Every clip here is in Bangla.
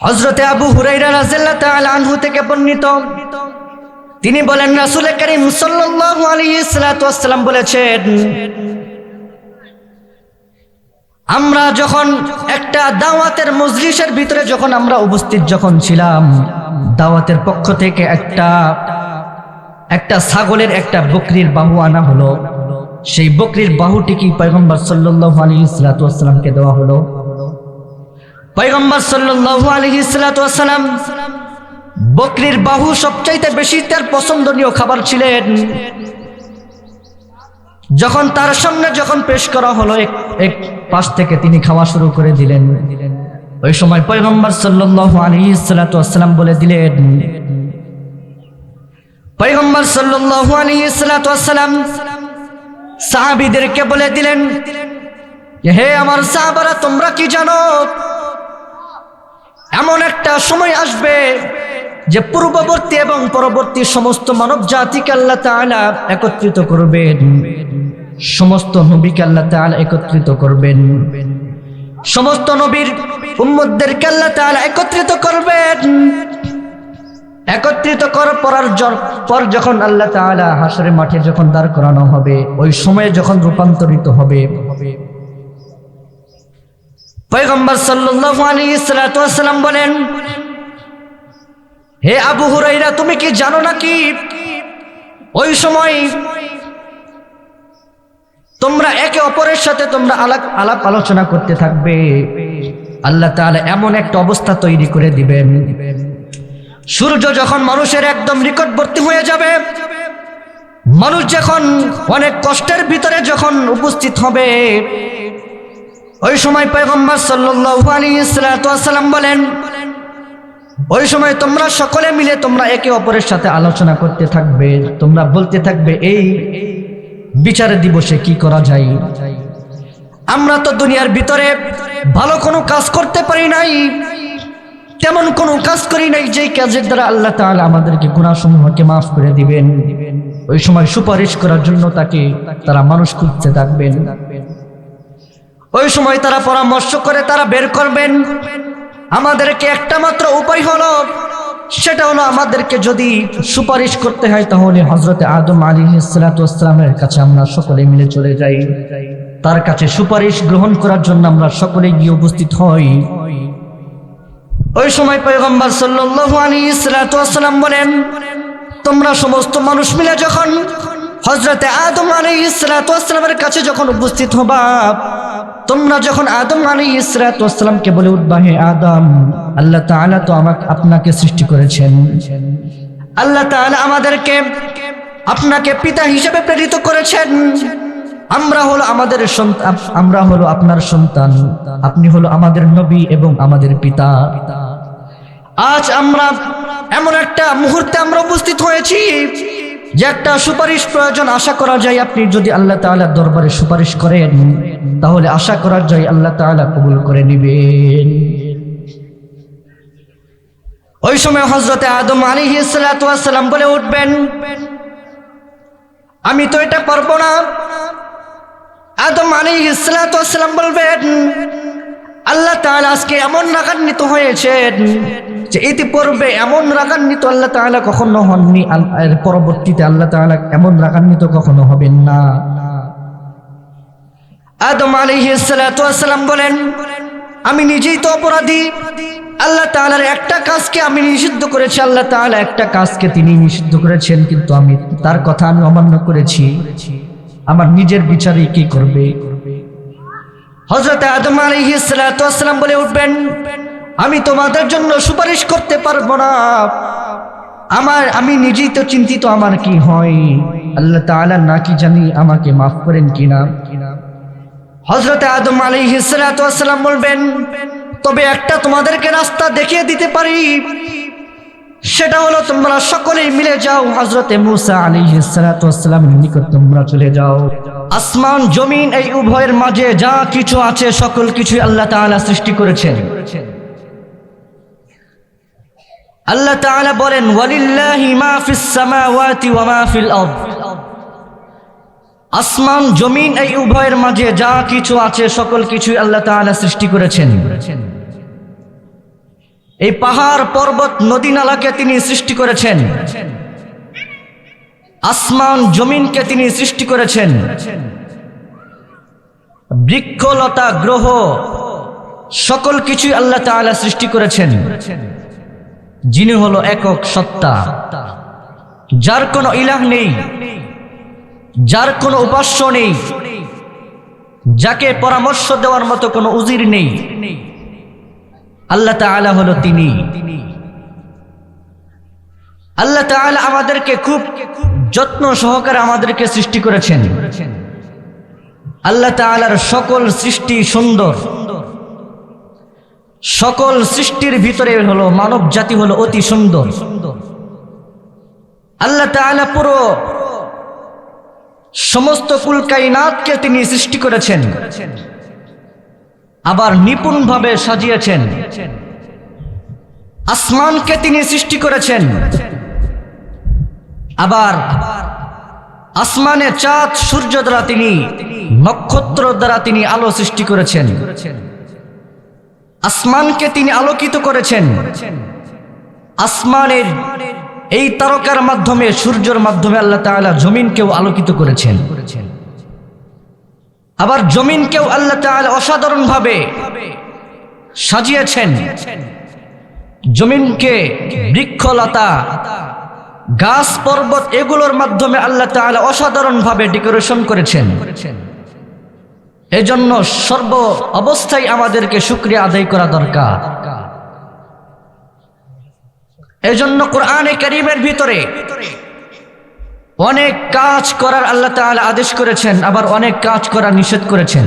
হযরতে আবু হুরায়রা রাদিয়াল্লাহু তাআলা আনহু থেকে বর্ণিত, তিনি বলেন রাসূল করিম সাল্লাল্লাহু আলাইহি ওয়াসাল্লাম বলেছেন, আমরা যখন একটা দাওয়াতের মজলিসের ভিতরে যখন আমরা উপস্থিত যখন ছিলাম, দাওয়াতের পক্ষ থেকে একটা ছাগলের একটা বকরির বাহু আনা হলো। সেই বকরির বাহুটি কি পয়গম্বর সাল্লাল্লাহু আলাইহি ওয়াসাল্লামকে দেওয়া হলো। পয়গম্বর সাল্লাল্লাহু আলাইহি ওয়াসাল্লাম বকরির বাহু সবচাইতে বেশি তার পছন্দনীয় খাবার ছিলেন। যখন তার সামনে যখন পেশ করা হলো, এক পাশ থেকে তিনি খাওয়া শুরু করে দিলেন। ওই সময় পয়গম্বর সাল্লাল্লাহু আলাইহি ওয়াসাল্লাম বলে দিলেন, পয়গম্বর সাল্লাল্লাহু আলাইহি ওয়াসাল্লাম সাহাবীদেরকে বলে দিলেন, হে আমার সাহাবারা, তোমরা কি জানো এমন একটা সময় আসবে যে পূর্ববর্তী এবং পরবর্তী সমস্ত মানব জাতিকে আল্লাহ তাআলা একত্রিত করবেন, সমস্ত নবীকে আল্লাহ তাআলা একত্রিত করবেন, সমস্ত নবীর উম্মতদেরকে আল্লাহ তাআলা একত্রিত করবেন। একত্রিত করার পর যখন আল্লাহ তাআলা হাসরের মাঠে যখন দাঁড় করানো হবে, ওই সময়ে যখন রূপান্তরিত হবে, পয়গম্বর সাল্লাল্লাহু আলাইহি ওয়াসাল্লাম বলেন, হে আবু হুরায়রা, তুমি কি জানো নাকি ওই সময় তোমরা একে অপরের সাথে তোমরা আলাপ আলোচনা করতে থাকবে, আল্লাহ তাআলা এমন একটা অবস্থা তৈরি করে দিবেন, সূর্য যখন মানুষের একদম নিকটবর্তী হয়ে যাবে, মানুষ যখন অনেক কষ্টের ভিতরে যখন উপস্থিত হবে, ওই সময় পয়গম্বর সাল্লাল্লাহু আলাইহি ওয়াসাল্লাম বলেন, ওই সময় তোমরা সকলে মিলে তোমরা একে অপরের সাথে আলোচনা করতে থাকবে, তোমরা বলতে থাকবে এই বিচার দিবসে কি করা যায়। আমরা তো দুনিয়ার ভিতরে ভালো কোনো কাজ করতে পারি নাই, তেমন কোনো কাজ করি নাই যে কাজের দ্বারা আল্লাহ তাআলা আমাদেরকে গুনাহসমূহকে মাফ করে দিবেন। ওই সময় সুপারিশ করার জন্য তারা মানুষ খুঁজতে থাকবেন। ওই সময় তারা পরামর্শ করে তারা বের করবেন, আমাদেরকে একটা মাত্র উপায় হলো, সেটা হলো আমাদেরকে যদি সুপারিশ করতে হয় তাহলে হযরতে আদম আলাইহিস সালামের কাছে আমরা সকলে মিলে চলে যাই, তার কাছে সুপারিশ গ্রহণ করার জন্য আমরা সকলে গিয়ে উপস্থিত হই। ওই সময় পয়গম্বর সাল্লাল্লাহু আলাইহি ওয়াসাল্লাম বলেন, তোমরা সমস্ত মানুষ মিলে যখন হযরতে আদম আলাইহিস সালামের কাছে যখন উপস্থিত হবা, তোমরা যখন আদম আলাইহিস সালামকে বলে উঠবা, হে আদম, আল্লাহ তাআলা তো আপনাকে সৃষ্টি করেছেন, আল্লাহ তাআলা আমাদেরকে আপনাকে পিতা হিসেবে প্রেরিত করেছেন, আমরা হলো আপনার সন্তান, আপনি হলো আমাদের নবী এবং আমাদের পিতা। আজ আমরা এমন একটা মুহূর্তে আমরা উপস্থিত হয়েছি যে একটা সুপারিশ প্রয়োজন, আশা করা যায় আপনি যদি আল্লাহ তাআলার দরবারে সুপারিশ করেন তাহলে আশা করা যায় আল্লাহ তাআলা কবুল করে নেবেন। ওই সময় হযরতে আদম আলাইহিস সালাম বলে উঠবেন, আমি তো এটা পারবো না। আদম আলাইহিস সালাম বলবেন, আল্লাহ তাআলা আজকে এমন রাগান্বিত হয়েছেন যে ইতিপূর্বে এমন রাগান্বিত আল্লাহ তাআলা কখনো হননি, এর পরবর্তীতে আল্লাহ তাআলা এমন রাগান্বিত কখনো হবেন না। আদম আলাইহিস সালাম বলেন, আমি নিজেই তো অপরাধী, আল্লাহ তাআলার একটা কাজকে আমি নিষিদ্ধ করেছি, আল্লাহ তাআলা একটা কাজকে তিনি নিষিদ্ধ করেছেন, কিন্তু আমি তার কথা আমি অমান্য করেছি, আমার নিজের বিচারে কি করবে। হযরত আদম আলাইহিস সালাম বলে উঠবেন, আমি তোমাদের জন্য সুপারিশ করতে পারবো না, আমি নিজেই তো চিন্তিত আমার কি হয়, আল্লাহ তাআলা না কি জানি আমাকে মাফ করেন কিনা। হযরত আদম আলাইহিস সালাম বলবেন, তবে একটা তোমাদেরকে রাস্তা দেখিয়ে দিতে পারি, সেটা হলো তোমরা সকলেই মিলে যাও হযরতে মূসা আলাইহিস সালামের নিকট তোমরা চলে যাও। আসমান জমিন এই উভয়ের মাঝে যা কিছু আছে সকল কিছুই আল্লাহ তাআলা সৃষ্টি করেছেন। আল্লাহ তাআলা বলেন, ওয়ালিল্লাহি মা ফিস সামাওয়াতি ওয়া মা ফিল আরদ, আসমান জমিন এই উভয়ের মাঝে যা কিছু আছে সকল কিছুই আল্লাহ তাআলা সৃষ্টি করেছেন। এই পাহাড় পর্বত নদী নালাকে তিনি সৃষ্টি করেছেন, আসমান জমিনকে তিনি সৃষ্টি করেছেন, বৃক্ষলতা গ্রহ সকল কিছুই আল্লাহ তাআলা সৃষ্টি করেছেন, যিনি হলো একক সত্তা, যার কোনো ইলাহ নেই, যার কোনো উপাস্য নেই, যাকে পরামর্শ দেওয়ার মতো কোনো উজির নেই। আল্লাহ তাআলা হলো তিনি। আল্লাহ তাআলা আমাদেরকে খুব যত্ন সহকারে আমাদেরকে সৃষ্টি করেছেন। আল্লাহ তাআলার সকল সৃষ্টি সুন্দর, সকল সৃষ্টির ভিতরে হলো মানব জাতি হলো অতি সুন্দর। আল্লাহ তাআলা পুরো সমস্ত কুল কায়নাতকে তিনি সৃষ্টি করেছেন, আবার নিপুণভাবে সাজিয়েছেন। আসমানকে তিনি সৃষ্টি করেছেন, আবার আসমানে চাঁদ সূর্য দ্বারা তিনি, নক্ষত্র দ্বারা তিনি আলো সৃষ্টি করেছেন। আসমানকে তিনি আলোকিত করেছেন। আসমানের এই তারকার মাধ্যমে, সূর্যের মাধ্যমে আল্লাহ তাআলা জমিনকেও আলোকিত করেছেন। আবার জমিনকেও আল্লাহ তাআলা অসাধারণ ভাবে সাজিয়েছেন। জমিনকে বৃক্ষলতা, গাছ পর্বত এগুলোর মাধ্যমে আল্লাহ তাআলা অসাধারণ ভাবে ডেকোরেশন করেছেন। এজন্য সর্ব অবস্থায় আমাদেরকে শুকরিয়া আদায় করা দরকার। এজন্য কোরআনে কারীমের ভিতরে অনেক কাজ করার আল্লাহ তাআলা আদেশ করেছেন, আবার অনেক কাজ করার নিষেধ করেছেন।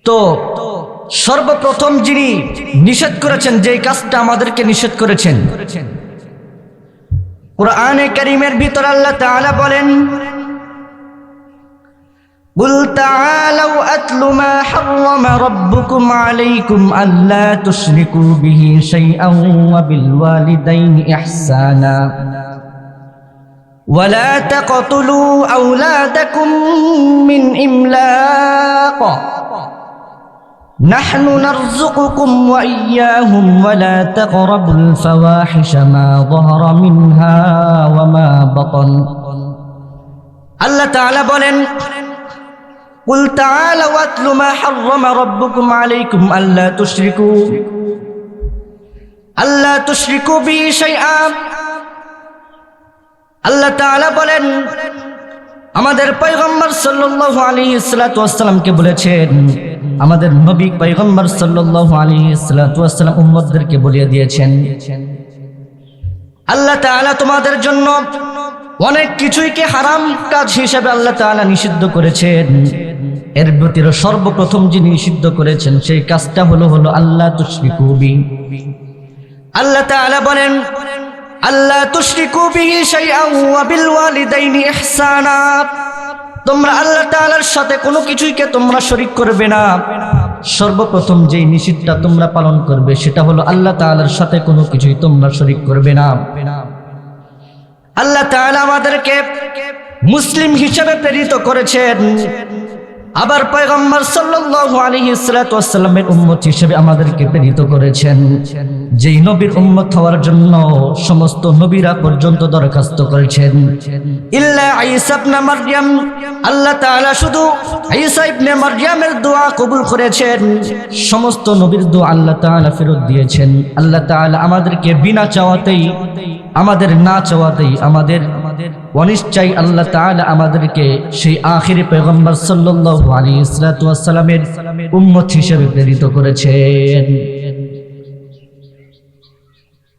তো সর্বপ্রথম যিনি নিষেধ করেছেন, যে কাজটা আমাদেরকে নিষেধ করেছেন, কোরআনে কারীমের ভিতরে আল্লাহ তাআলা বলেন, قل تعالوا أتل ما حرم ربكم عليكم ألا تشركوا به شيئا وبالوالدين إحسانا ولا تقتلوا أولادكم من إملاق نحن نرزقكم وإياهم ولا تقربوا الفواحش ما ظهر منها وما بطن الله تعالى বলেন قل تعالوا واتل ما حرم ربكم عليكم ألا تشركوا به شيئا আল্লাহ তাআলা বলেন, আমাদের পয়গম্বর সাল্লাল্লাহু আলাইহি ওয়াসাল্লামকে বলেছেন, আমাদের নবী পয়গম্বর সাল্লাল্লাহু আলাইহি ওয়াসাল্লাম উম্মতদেরকে বলিয়ে দিয়েছেন, আল্লাহ তাআলা তোমাদের জন্য অনেক কিছুইকে হারাম কাজ হিসেবে আল্লাহ তাআলা নিষিদ্ধ করেছেন। এর ভিতরে সর্বপ্রথম যিনি নিষিদ্ধ করেছেন সেই কাজটা হলো আল্লাহ তুশরিকু বি। আল্লাহ তাআলা বলেন, আল্লাহ তুশরিকু বিহি শাইআন ওয়া বিল ওয়ালিদাইনি ইহসানা, তোমরা আল্লাহ তাআলার সাথে কোনো কিছুইকে তোমরা শরীক করবে না। সর্বপ্রথম যেই নিষিদ্ধটা তোমরা পালন করবে সেটা হলো আল্লাহ তাআলার সাথে কোনো কিছুই তোমরা শরীক করবে না। আল্লাহ তাআলা আমাদেরকে মুসলিম হিসেবে প্রেরিত করেছেন, আবার পয়গম্বর সাল্লাল্লাহু আলাইহি ওয়াসাল্লামের উম্মত হিসেবে আমাদেরকে প্রেরিত করেছেন, যেই নবীর উম্মত হওয়ার জন্য সমস্ত নবীরা পর্যন্ত দরখাস্ত করেছেন। ইল্লা ঈসা ইবনে মারইয়াম, আল্লাহ তাআলা শুধু ঈসা ইবনে মারইয়ামের দোয়া কবুল করেছেন, সমস্ত নবীর দোয়া আল্লাহ তাআলা ফেরত দিয়েছেন। আল্লাহ তাআলা আমাদেরকে বিনা চাওয়াতেই, আমাদের না চাওয়াতেই, আমাদের অনিশ্চয় আল্লাহ তাআলা আমাদেরকে সেই আখিরি পয়গম্বর সাল্লাল্লাহু আলাইহি ওয়াসাল্লামের উম্মত হিসেবে প্রেরিত করেছেন।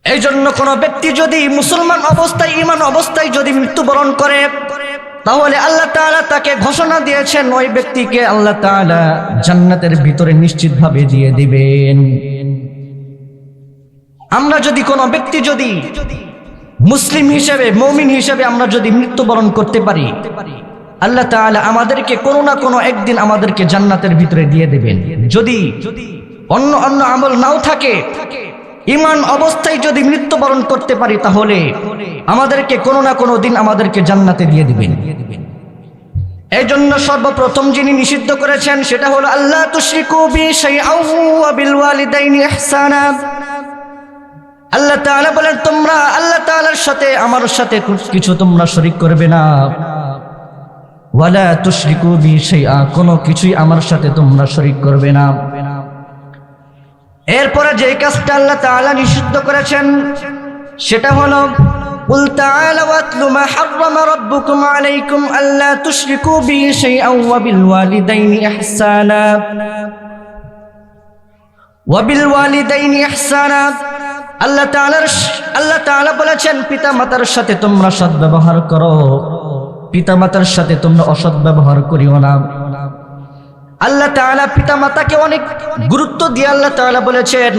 এই জন্য কোন ব্যক্তি যদি মুসলমান অবস্থায়, ঈমান অবস্থায় যদি মৃত্যুবরণ করে, তাহলে আল্লাহ তাআলা তাকে ঘোষণা দিয়েছেন ওই ব্যক্তিকে আল্লাহ তাআলা জান্নাতের ভিতরে নিশ্চিতভাবে দিয়ে দিবেন। আমরা যদি কোনো ব্যক্তি যদি মুসলিম হিসেবে, মুমিন হিসেবে আমরা যদি মৃত্যুবরণ করতে পারি, আল্লাহ তাআলা আমাদেরকে কোনো না কোনো একদিন আমাদেরকে জান্নাতের ভিতরে দিয়ে দেবেন। যদি অন্য অন্য আমল নাও থাকে, ঈমান অবস্থায় যদি মৃত্যুবরণ করতে পারি, তাহলে আমাদেরকে কোনো না কোনো দিন আমাদেরকে জান্নাতে দিয়ে দিবেন। এই জন্য সর্বপ্রথম যিনি নিষিদ্ধ করেছেন সেটা হলো আল্লাহ তুশরিকু বি শাইআন ওয়া বিল ওয়ালিদাইনি ইহসানা। আল্লাহ তাআলা বলেন তোমরা আল্লাহ তাআলার সাথে আমার সাথে কিছু তোমরা শরীক করবে না। ওয়ালা তুশরিকু বি শাইআ, কোনো কিছুই আমার সাথে তোমরা শরীক করবে না। এরপরে যে কাজটা আল্লাহ তাআলা নিষিদ্ধ করেছেন সেটা হলো قل تعالوا واتلوا ما حرم ربكم عليكم ألا تشركوا به شيئا وبالوالدين إحسانا আল্লাহ তাআলা বলেছেন পিতামাতার সাথে তোমরা সদ্ব্যবহার করো, পিতামাতার সাথে তোমরা অসৎ ব্যবহার করিও না। আল্লাহ তাআলা পিতামাতাকে অনেক গুরুত্ব দিয়ে আল্লাহ তাআলা বলেছেন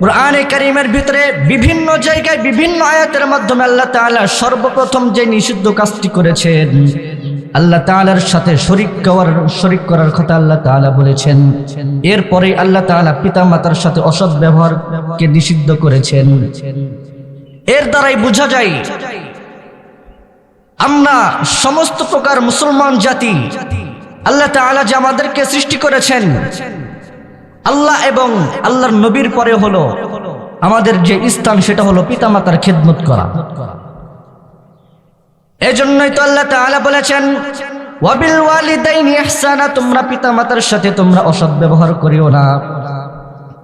কুরআনে কারীমের ভিতরে বিভিন্ন জায়গায় বিভিন্ন আয়াতের মাধ্যমে আল্লাহ তাআলা সর্বপ্রথম যে নিষিদ্ধ কাজটি করেছেন আল্লাহ তাআলার সাথে শরীক করার কথা আল্লাহ তাআলা বলেছেন। এরপরে আল্লাহ তাআলা পিতামাতার সাথে অসৎ ব্যবহারকে নিষিদ্ধ করেছেন। এর দ্বারাই বোঝা যায় আমরা সমস্ত প্রকার মুসলমান জাতি আল্লাহ তাআলা যে আমাদেরকে সৃষ্টি করেছেন, আল্লাহ এবং আল্লাহর নবীর পরে হলো আমাদের যে স্থান সেটা হলো পিতামাতার খেদমত করা। এজন্যই তো আল্লাহ তাআলা বলেছেন ওয়াবিল ওয়ালিদাইনি ইহসানা, তোমরা পিতামাতার সাথে তোমরা অসৎ ব্যবহার করিও না,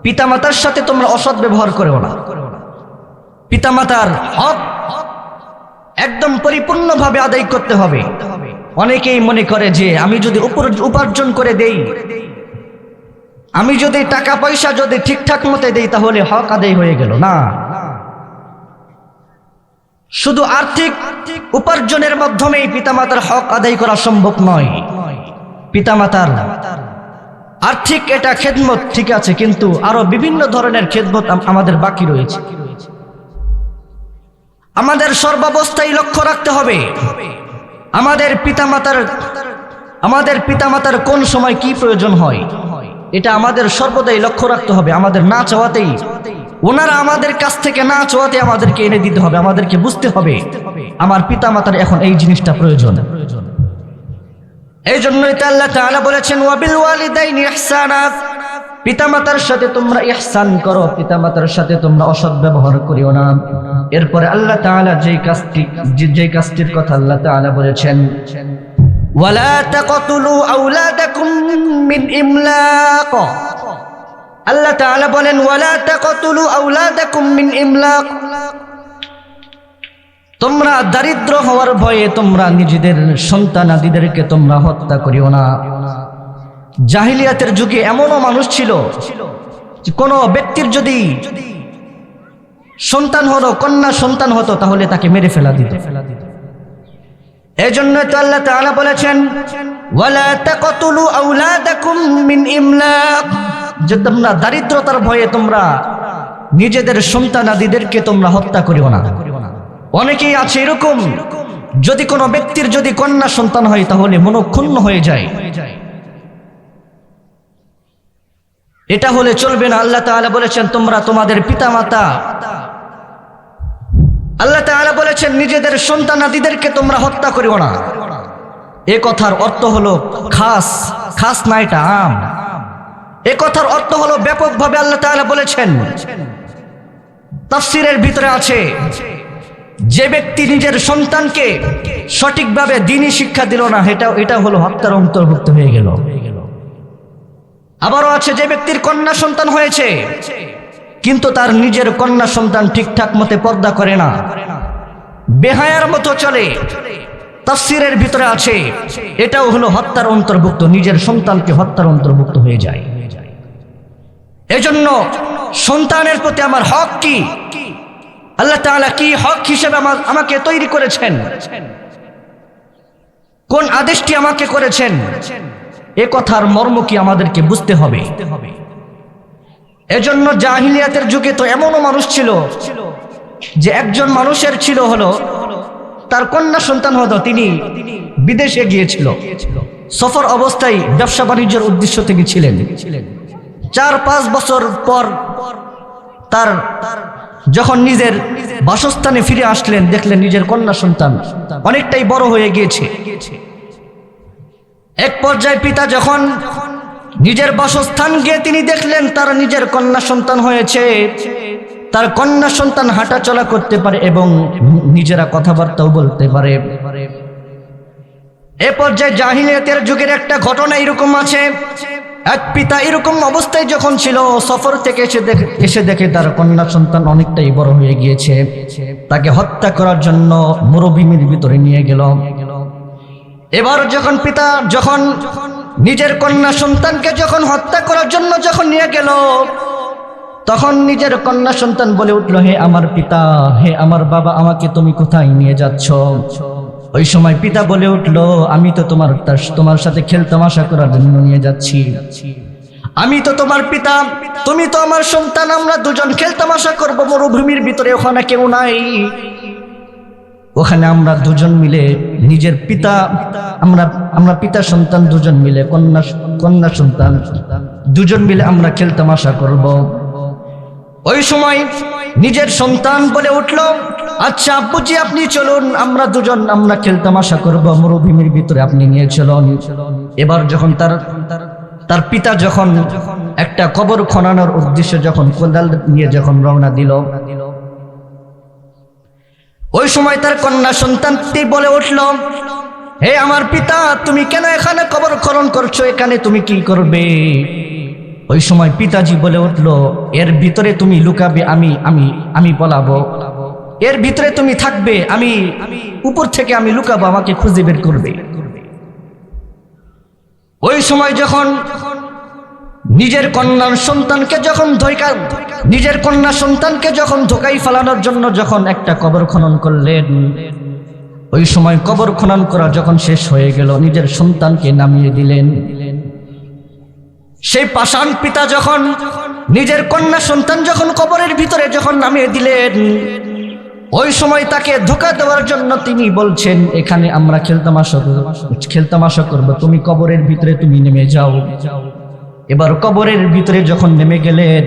পিতামাতার সাথে তোমরা অসৎ ব্যবহার করিও না। পিতামাতার হক একদম পরিপূর্ণভাবে আদায় করতে হবে। অনেকেই মনে করে যে আমি যদি উপার্জন করে দেই, আমি যদি টাকা পয়সা যদি ঠিকঠাক মতো দেই তাহলে হক আদায় হয়ে গেল। না, শুধু আর্থিক উপার্জনের মাধ্যমেই পিতামাতার হক আদায় করা সম্ভব নয়। পিতামাতার আর্থিক এটা খেদমত ঠিক আছে, কিন্তু আরো বিভিন্ন ধরনের খেদমত আমাদের বাকি রয়েছে। আমাদের সর্বাবস্থায় লক্ষ্য রাখতে হবে আমাদের পিতামাতার কোন সময় কি প্রয়োজন হয়, এটা আমাদের সর্বদাই লক্ষ্য রাখতে হবে। আমাদের না চাওয়াতেই ওনারা আমাদের কাছ থেকে না চাওয়াতে আমাদেরকে এনে দিতে হবে। আমাদেরকে বুঝতে হবে আমার পিতামাতার এখন এই জিনিসটা প্রয়োজন। এই জন্যই তো আল্লাহ তাআলা বলেছেন ওয়াবিল ওয়ালিদাইনি ইহসানা, পিতামাতার সাথে তোমরা ইহসান করো, পিতামাতার সাথে তোমরা অসৎ ব্যবহার করিও না। এরপরে আল্লাহ তাআলা যেই কাজটির কথা আল্লাহ তাআলা বলেছেন ওয়ালা তাকতুলু আওলাদাকুম মিন ইমলাক, আল্লাহ তাআলা বলেন ওয়ালা তাকতুলু আওলাদাকুম মিন ইমলাক, তোমরা দারিদ্র হওয়ার ভয়ে তোমরা নিজেদের সন্তানাদিদেরকে তোমরা হত্যা করিও না। জাহিলিয়াতের যুগে এমনও মানুষ ছিল যে কোনো ব্যক্তির যদি সন্তান হলো, কন্যা সন্তান হতো, তাহলে তাকে মেরে ফেলা দিত। এজন্য তো আল্লাহ তাআলা বলেছেন ওয়ালা তাকতুলু আওলাদাকুম মিন ইমলাক, যে তোমরা দারিদ্রতার ভয়ে তোমরা নিজেদের সন্তানাদিদেরকে তোমরা হত্যা করিও না। অনেকেই আছে এরকম, যদি কোনো ব্যক্তির যদি কন্যা সন্তান হয় তাহলে মনক্ষুণ্ণ হয়ে যায়। এটা হলে চলবে না। আল্লাহ তাআলা বলেছেন তোমরা তোমাদের পিতামাতা, আল্লাহ তাআলা বলেছেন নিজেদের সন্তানাদিদেরকে তোমরা হত্যা করিও না। এ কথার অর্থ হলো খাস না, এটা আম। এ কথার অর্থ হলো ব্যাপকভাবে আল্লাহ তাআলা বলেছেন। তাফসীরের ভিতরে আছে যে ব্যক্তি নিজের সন্তানকে সঠিকভাবে দ্বীনি শিক্ষা দিল না, এটা হলো হত্যার অন্তর্ভুক্ত হয়ে গেল। আবারও আছে যে ব্যক্তির কন্যা সন্তান হয়েছে কিন্তু তার নিজের কন্যা সন্তান ঠিকঠাক মতে পর্দা করে না, বেহায়ার মতো চলে, তাফসীরের ভিতরে আছে এটাও হলো হত্যার অন্তর্ভুক্ত, নিজের সন্তানকে হত্যার অন্তর্ভুক্ত হয়ে যায়। এজন্য সন্তানের প্রতি আমার হক কি, আল্লাহ তাআলা কি হক হিসেবে আমাকে তৈরি করেছেন, কোন আদেশটি আমাকে করেছেন, এ কথার মর্ম কি আমাদেরকে বুঝতে হবে। এজন্য জাহিলিয়াতের যুগে তো এমনও মানুষ ছিল যে একজন মানুষের ছিল হলো তার কন্যা সন্তান হতো, তিনি বিদেশে গিয়েছিল, সফর অবস্থায় ব্যবসা বাণিজ্যের উদ্দেশ্য থেকে ছিলেন। 4-5 বছর পর তার যখন নিজের বাসস্থানে ফিরে আসলেন, দেখলেন নিজের কন্যা সন্তান অনেকটাই বড় হয়ে গিয়েছে। এক পর্যায়ে পিতা যখন নিজের বাসস্থান গিয়ে তিনি দেখলেন তার নিজের কন্যা সন্তান হয়েছে, তার কন্যা সন্তান হাঁটা চলা করতে পারে এবং নিজেরা কথাবার্তাও বলতে পারে। এ পর্যায়ে জাহিলিয়াতের যুগের একটা ঘটনা এরকম আছে, এক পিতা এরকম অবস্থায় যখন ছিল, সফর থেকে এসে দেখে তার কন্যা সন্তান অনেকটাই বড় হয়ে গিয়েছে, তাকে হত্যা করার জন্য মরুভূমির ভিতরে নিয়ে গেল। এবার যখন পিতা যখন নিজের কন্যা সন্তানকে যখন হত্যা করার জন্য যখন নিয়ে গেল, তখন নিজের কন্যা সন্তান বলে উঠল, হে আমার পিতা, হে আমার বাবা, আমাকে তুমি কোথায় নিয়ে যাচ্ছ? ওই সময় পিতা বলে উঠল, আমি তো তোমার সাথে খেলতামাশা করার জন্য নিয়ে যাচ্ছি। আমি তো তোমার পিতা, তুমি তো আমার সন্তান, আমরা দুজন খেলতামাশা করব মরুভূমির ভিতরে, ওখানে কেউ নাই। ওখানে আমরা দুজন মিলে নিজের পিতা, আমরা পিতা সন্তান দুজন মিলে, কন্যা সন্তান দুজন মিলে আমরা খেলতামাশা করব। ওই সময় নিজের সন্তান বলে উঠল, আচ্ছা আব্বুজি আপনি চলুন, আমরা দুজন আমরা খেলতামাশা করব মরুভূমির ভিতরে, আপনি নিয়ে চলুন। এবার যখন তার পিতা যখন একটা কবর খনানোর উদ্দেশ্যে যখন কোদাল নিয়ে যখন রওনা দিল, ওই সময় তার কন্যা সন্তানটি বলে উঠল, হে আমার পিতা, তুমি কেন এখানে কবর খনন করছো? এখানে তুমি কি করবে? ওই সময় পিতাজি বলে উঠল, এর ভিতরে তুমি লুকাবে, আমি পলাবো, এর ভিতরে তুমি থাকবে, আমি উপর থেকে আমি লুকাবো, আমাকে খুঁজে বের করবে। ওই সময় যখন নিজের কন্যা সন্তানকে যখন ধোকাই ফেলানোর জন্য যখন একটা কবর খনন করলেন, ওই সময় কবর খনন করা যখন শেষ হয়ে গেল, নিজের সন্তানকে নামিয়ে দিলেন। সেই পাষাণ পিতা যখন নিজের কন্যা সন্তান যখন কবরের ভিতরে যখন নামিয়ে দিলেন, ওই সময় তাকে ধোঁকা দেওয়ার জন্য তিনি বলছেন, এখানে আমরা খেলতামাশা করব, তুমি কবরের ভিতরে তুমি নেমে যাও। এবার কবরের ভিতরে যখন নেমে গেলেন,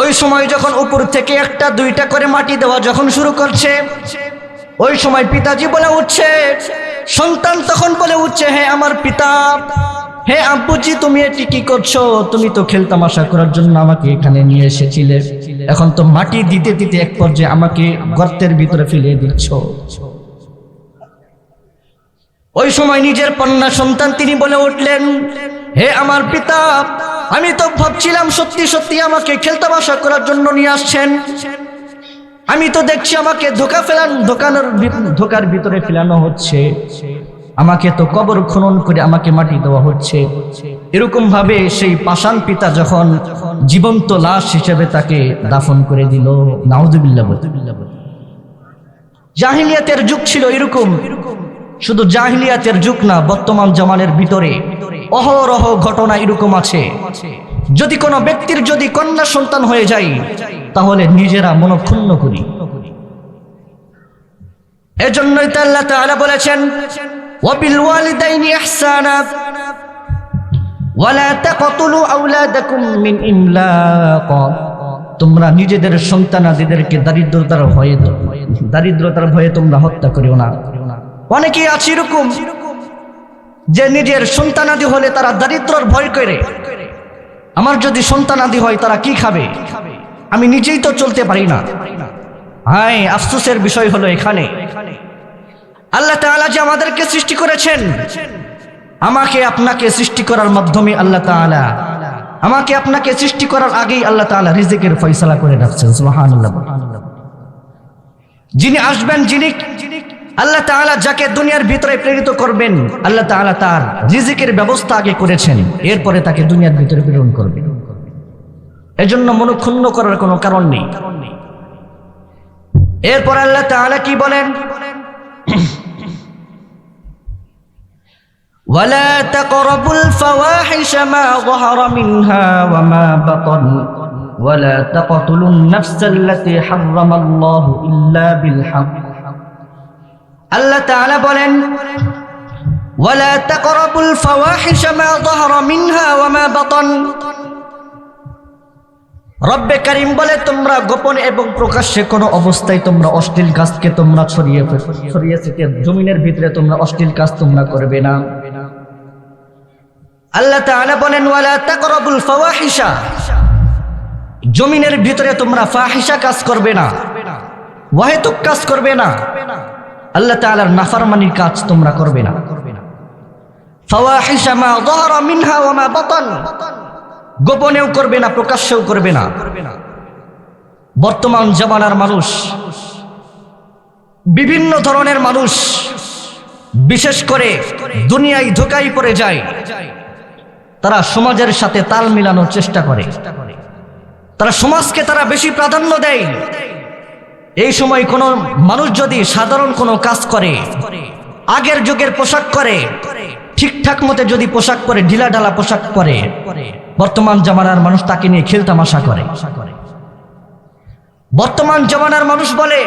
ওই সময় যখন উপর থেকে একটা দুইটা করে মাটি দেওয়া যখন শুরু করছে, ওই সময় পিতাজি বলে উঠছে, সন্তান তখন বলে উঠছে, হে আমার পিতা, হে আব্বুজি, তুমি এটি কি করছো? তুমি তো খেলতামাশা করার জন্য আমাকে এখানে নিয়ে এসেছিলে, এখন তো মাটি দিতে দিতে এক পর্যায়ে আমাকে গর্তের ভিতরে ফেলে দিচ্ছ। ওই সময় নিজের কন্যা সন্তান তিনি বলে উঠলেন, হে আমার পিতা, আমি তো ভাবছিলাম সত্যি সত্যি আমাকে খেলতামাশা করার জন্য নিয়ে আসছেন, আমি তো দেখছি আমাকে ধোকার ভিতরে ফেলানো হচ্ছে, আমাকে তো কবর খনন করে আমাকে মাটি দেওয়া হচ্ছে। এরকম ভাবে সেই পাষাণ পিতা যখন জীবন্ত লাশ হিসেবে তাকে দাফন করে দিল। নাউযুবিল্লাহ। জাহিলিয়াতের যুগ ছিল এরকম, শুধু জাহিলিয়াতের যুগ না, বর্তমান জামানের ভিতরে অহরহ ঘটনা এরকম আছে। যদি কোনো ব্যক্তির যদি কন্যা সন্তান হয়ে যায়, তাহলে নিজেরা মনক্ষুণ্ণ করি। এজন্যই তো আল্লাহ তাআলা বলেছেন, ওয়াবিল ওয়ালিদাইনি ইহসানা ওয়ালা তাকতুলু আওলাদাকুম মিন ইমলাক, তোমরা নিজেদের সন্তানাদিদেরকে দারিদ্রতার ভয়ে তোমরা হত্যা করিও না। অনেকেই আছে এরকম যে নিজের সন্তানাদি হলে তারা দারিদ্রর ভয় করে, আমার যদি সন্তানাদি হয় তারা কি খাবে, আমি নিজেই তো চলতে পারি না। হায় আফসোসের বিষয় হলো এখানে আল্লাহ তাআলা যে আমাদেরকে সৃষ্টি করেছেন, আমাকে আপনাকে সৃষ্টি করার মাধ্যমে আল্লাহ তাআলা আমাকে আপনাকে সৃষ্টি করার আগেই আল্লাহ তাআলা রিজিকের ফয়সালা করে রাখছেন। সুবহানাল্লাহ। যিনি আসবেন, যিনি আল্লাহ তাআলা যাকে দুনিয়ার ভিতরে প্রেরিত করবেন, আল্লাহ তাআলা তার রিজিকের ব্যবস্থা আগে করেছেন, এরপরে তাকে দুনিয়ার ভিতরে প্রেরণ করবেন। এজন্য মনক্ষুণ্ণ করার কোনো কারণ নেই। এরপর আল্লাহ তাআলা কি বলেন, ওয়ালা তাকরাবুল ফাওয়াহিশা মা যাহারা মিনহা ওয়া মা বাতান ওয়ালা তাকতুলুন নাফসাল্লাতী হারামাল্লাহু ইল্লা বিল হক। আল্লাহ তাআলা বলেন, ওয়ালা তাকরাবুল ফাওয়াহিশা মা যাহারা মিনহা ওয়া মা বাতান, রব্বে কারীম বলে তোমরা গোপনে এবং প্রকাশ্যে কোনো অবস্থায় তোমরা অশ্লীল কাজকে তোমরা ছড়িয়ে ছিটিয়ে জমিনের ভিতরে তোমরা অশ্লীল কাজ তোমরা করবে না। আল্লাহ তাআলা বলেন ওয়ালা তাকরাবুল ফাওয়াহিশা, জমিনের ভিতরে তোমরা ফাহিশা কাজ করবে না, ওয়াহেতুক কাজ করবে না, আল্লাহ তাআলার নাফরমানির কাজ তোমরা করবে না। ফাওয়াহিশা মা যাহারা মিনহা ওয়া মা বাতান, গোপনেও করবে না প্রকাশ্যেও করবে না। বর্তমান জামানার মানুষ, বিভিন্ন ধরনের মানুষ বিশেষ করে দুনিয়ায় ধোঁকায় পড়ে যায়, তারা সমাজের সাথে তাল মিলানোর চেষ্টা করে, তারা সমাজকে তারা বেশি প্রাধান্য দেয়। এই সময় কোন মানুষ যদি সাধারণ কোনো কাজ করে, আগের যুগের পোশাক করে, ঠিকঠাক মতে যদি পোশাক পরে, ঢিলা ঢালা পোশাক পরে, বর্তমান জামানার মানুষ তাকে নিয়ে খেলতামাশা করে। বর্তমান জামানার মানুষ বলে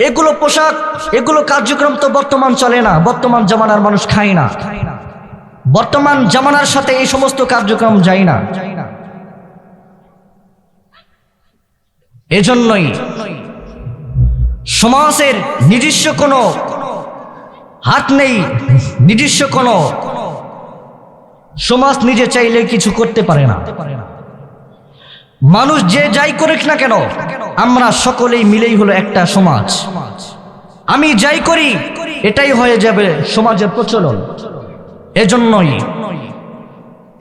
এগুলো পোশাক, এগুলো কার্যক্রম তো বর্তমান চলে না, বর্তমান জামানার মানুষ খায় না, বর্তমান জামানার সাথে এই সমস্ত কার্যক্রম যায় না। এজন্যই সমাজের নিজস্ব কোনো হাত নেই, নিজস্ব কোনো সমাজ নিজে চাইলে কিছু করতে পারে না। মানুষ যে যাই করুক না কেন, আমরা সকলেই মিলেই হলো একটা সমাজ। আমি যাই করি এটাই হয়ে যাবে সমাজের প্রচলন। এজন্যই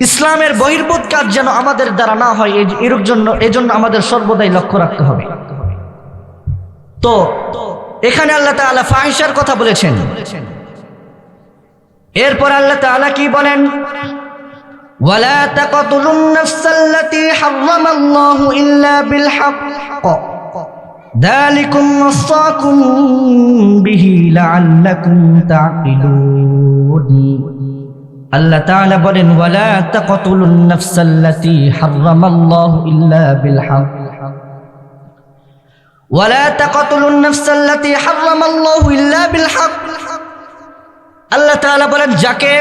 ইসলামের বহির্ভূত কাজ যেন আমাদের দ্বারা না হয়, এজন্য আমাদের সর্বদাই লক্ষ্য রাখতে হবে। তো এখানে আল্লাহ তাআলা ফাহিশার কথা বলেছেন। এরপর আল্লাহ তাআলা কি বলেন? ওয়ালা তাকতুলুন নাফসাল্লাতী হারামাল্লাহু ইল্লা বিল হক যালিকুম ওয়াসাকুম বিহি লাআল্লাকুম তা'কিলুন। আল্লাহ তাআলা বলেন ওয়ালা তাকতুলুন নাফসাল্লাতী হারামাল্লাহু ইল্লা বিল হক ওয়ালা তাকতুলুন নাফসাল্লাতী হারামাল্লাহু ইল্লা বিল হক। আল্লাহ তাআলা বলেন যাকে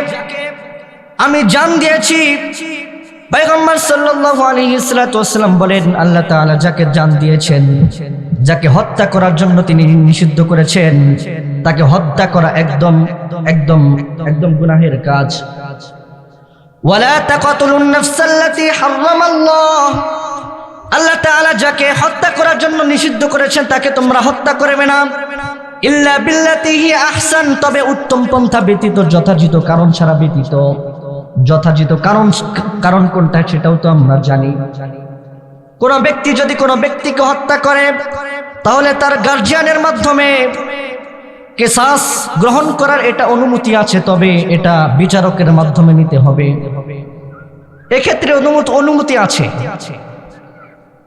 আমি জান দিয়েছি, পয়গম্বর সাল্লাল্লাহু আলাইহি ওয়াসাল্লাম বলেন আল্লাহ তাআলা যাকে জান দিয়েছেন, যাকে হত্যা করার জন্য তিনি নিষিদ্ধ করেছেন, তাকে হত্যা করা একদম একদম একদম গুনাহের কাজ। ওয়ালা তাকতুলুন নাফসাল্লাতী হারামাল্লাহ, আল্লাহ তাআলা যাকে হত্যা করার জন্য নিষিদ্ধ করেছেন তাকে তোমরা হত্যা করবে না, ইল্লা বিল্লাতী হি আহসান, তবে উত্তম পন্থা ব্যতীত, যথাযথ কারণ ছাড়া ব্যতীত। যথাযথ কারণ কোনটা সেটাও তো আমরা জানি। কোন ব্যক্তি যদি কোনো ব্যক্তিকে হত্যা করে তাহলে তার গার্জিয়ানের মাধ্যমে কিসাস গ্রহণ করার এটা অনুমতি আছে, তবে এটা বিচারকের মাধ্যমে নিতে হবে। এক্ষেত্রে অনুমতি আছে।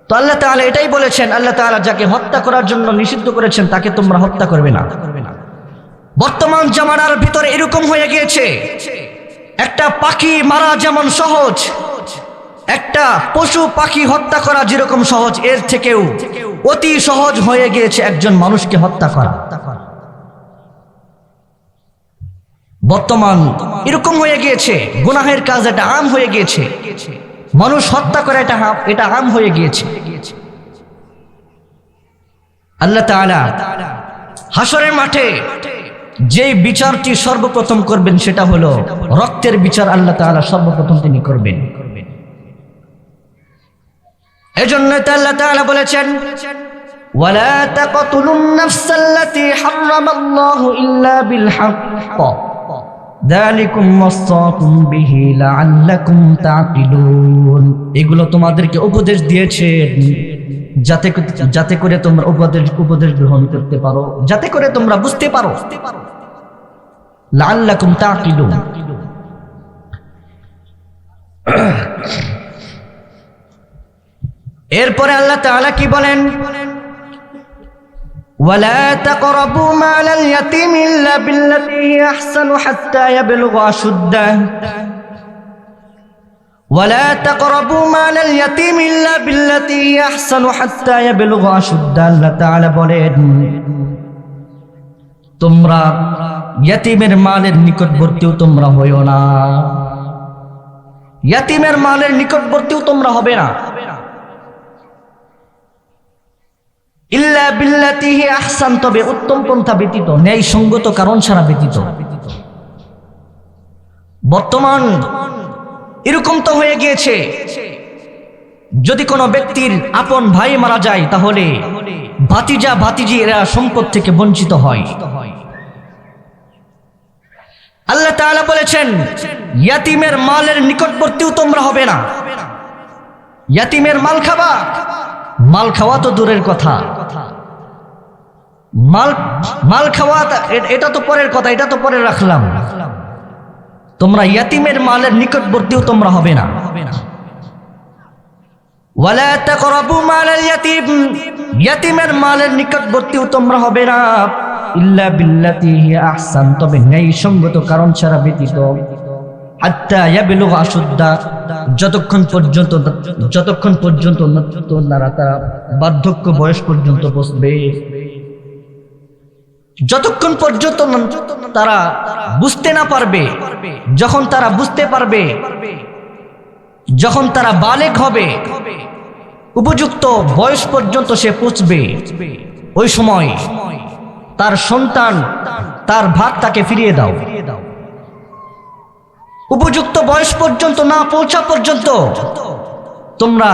তো আল্লাহ তাআলা এটাই বলেছেন, আল্লাহ তাআলা যাকে হত্যা করার জন্য নিষিদ্ধ করেছেন তাকে তোমরা হত্যা করবে না। বর্তমান জামানার ভিতরে এরকম হয়ে গিয়েছে, একটা পাখি মারা যেমন সহজ, একটা পশু পাখি হত্যা করা যেরকম সহজ, এর থেকেও অতি সহজ হয়ে গিয়েছে একজন মানুষকে হত্যা করা। বর্তমান এরকম হয়ে গিয়েছে, গুনাহের কাজ এটা আম হয়ে গিয়েছে, মানুষ হত্যা করে এটা আম হয়ে গিয়েছে। আল্লাহ তাআলা হাসরের মাঠে যে বিচারটি সর্বপ্রথম করবেন সেটা হলো রক্তের বিচার। আল্লাহ তাআলা সর্বপ্রথম তিনি করবেন। এজন্য আল্লাহ তাআলা বলেছেন ওয়ালা তাকতুলুন নাফসাল্লাতী হারামাল্লাহু ইল্লা বিল হক যালিকুম ওয়াসাকুম বিহি লাআল্লাকুম তা'কিলুন। এগুলো তোমাদেরকে উপদেশ দিয়েছেন যাতে করে তোমরা উপদেশ গ্রহণ করতে পারো, যাতে করে তোমরা বুঝতে পারো। লাআল্লাকুম তা'কিলুন। এরপরে আল্লাহ তাআলা কি বলেন? ولا تقربوا مال اليتيم إلا بالتي هي أحسن حتى يبلغ أشده ولا تقربوا مال اليتيم إلا بالتي هي أحسن حتى يبلغ أشده। আল্লাহ তাআলা বলেন তোমরা ইতিমের মালের নিকটবর্তীও তোমরা হইও না, ইতিমের মালের নিকটবর্তীও তোমরা হবে না ইল্লা বিল্লাতি হি আহসান, তবে উত্তম পন্থা ব্যতীত, ন্যায় সঙ্গত কারণ ছাড়া ব্যতীত। বর্তমান এরকম তো হয়ে গিয়েছে, যদি কোনো ব্যক্তির আপন ভাই মারা যায় তাহলে ভাতিজা ভাতিজি এরা সম্পদ থেকে বঞ্চিত হয়। আল্লাহ তাআলা বলেছেন ইয়াতিমের মালের নিকটবর্তীও তোমরা হবে না। ইয়াতিমের মাল খাবা, মাল খাওয়া তো দূরের কথা, মাল খাওয়া এটা তো পরের কথা, এটা তো পরে রাখলাম। তোমরা ইয়াতিমের মালের নিকটবর্তীও তোমরা হবে না। ওয়ালা তাকরাবু মালাল ইয়াতিম, ইয়াতিমের মালের নিকটবর্তীও তোমরা হবে না। ইল্লা বিল্লাতি হি আহসান, তবে ন্যায় সঙ্গত কারণ ছাড়া ব্যতীত। হাত্তা ইয়াবলুগা আশুদ্দা, যতক্ষণ পর্যন্ত তারা বার্ধক্য বয়স পর্যন্ত পৌঁছবে, যতক্ষণ পর্যন্ত তারা বুঝতে না পারবে। যখন তারা বুঝতে পারবে, যখন তারা বালেগ হবে, উপযুক্ত বয়স পর্যন্ত সে পৌঁছবে, ওই সময় তার সন্তান তার ভাগ তাকে ফিরিয়ে দাও। উপযুক্ত বয়স পর্যন্ত না পৌঁছা পর্যন্ত তোমরা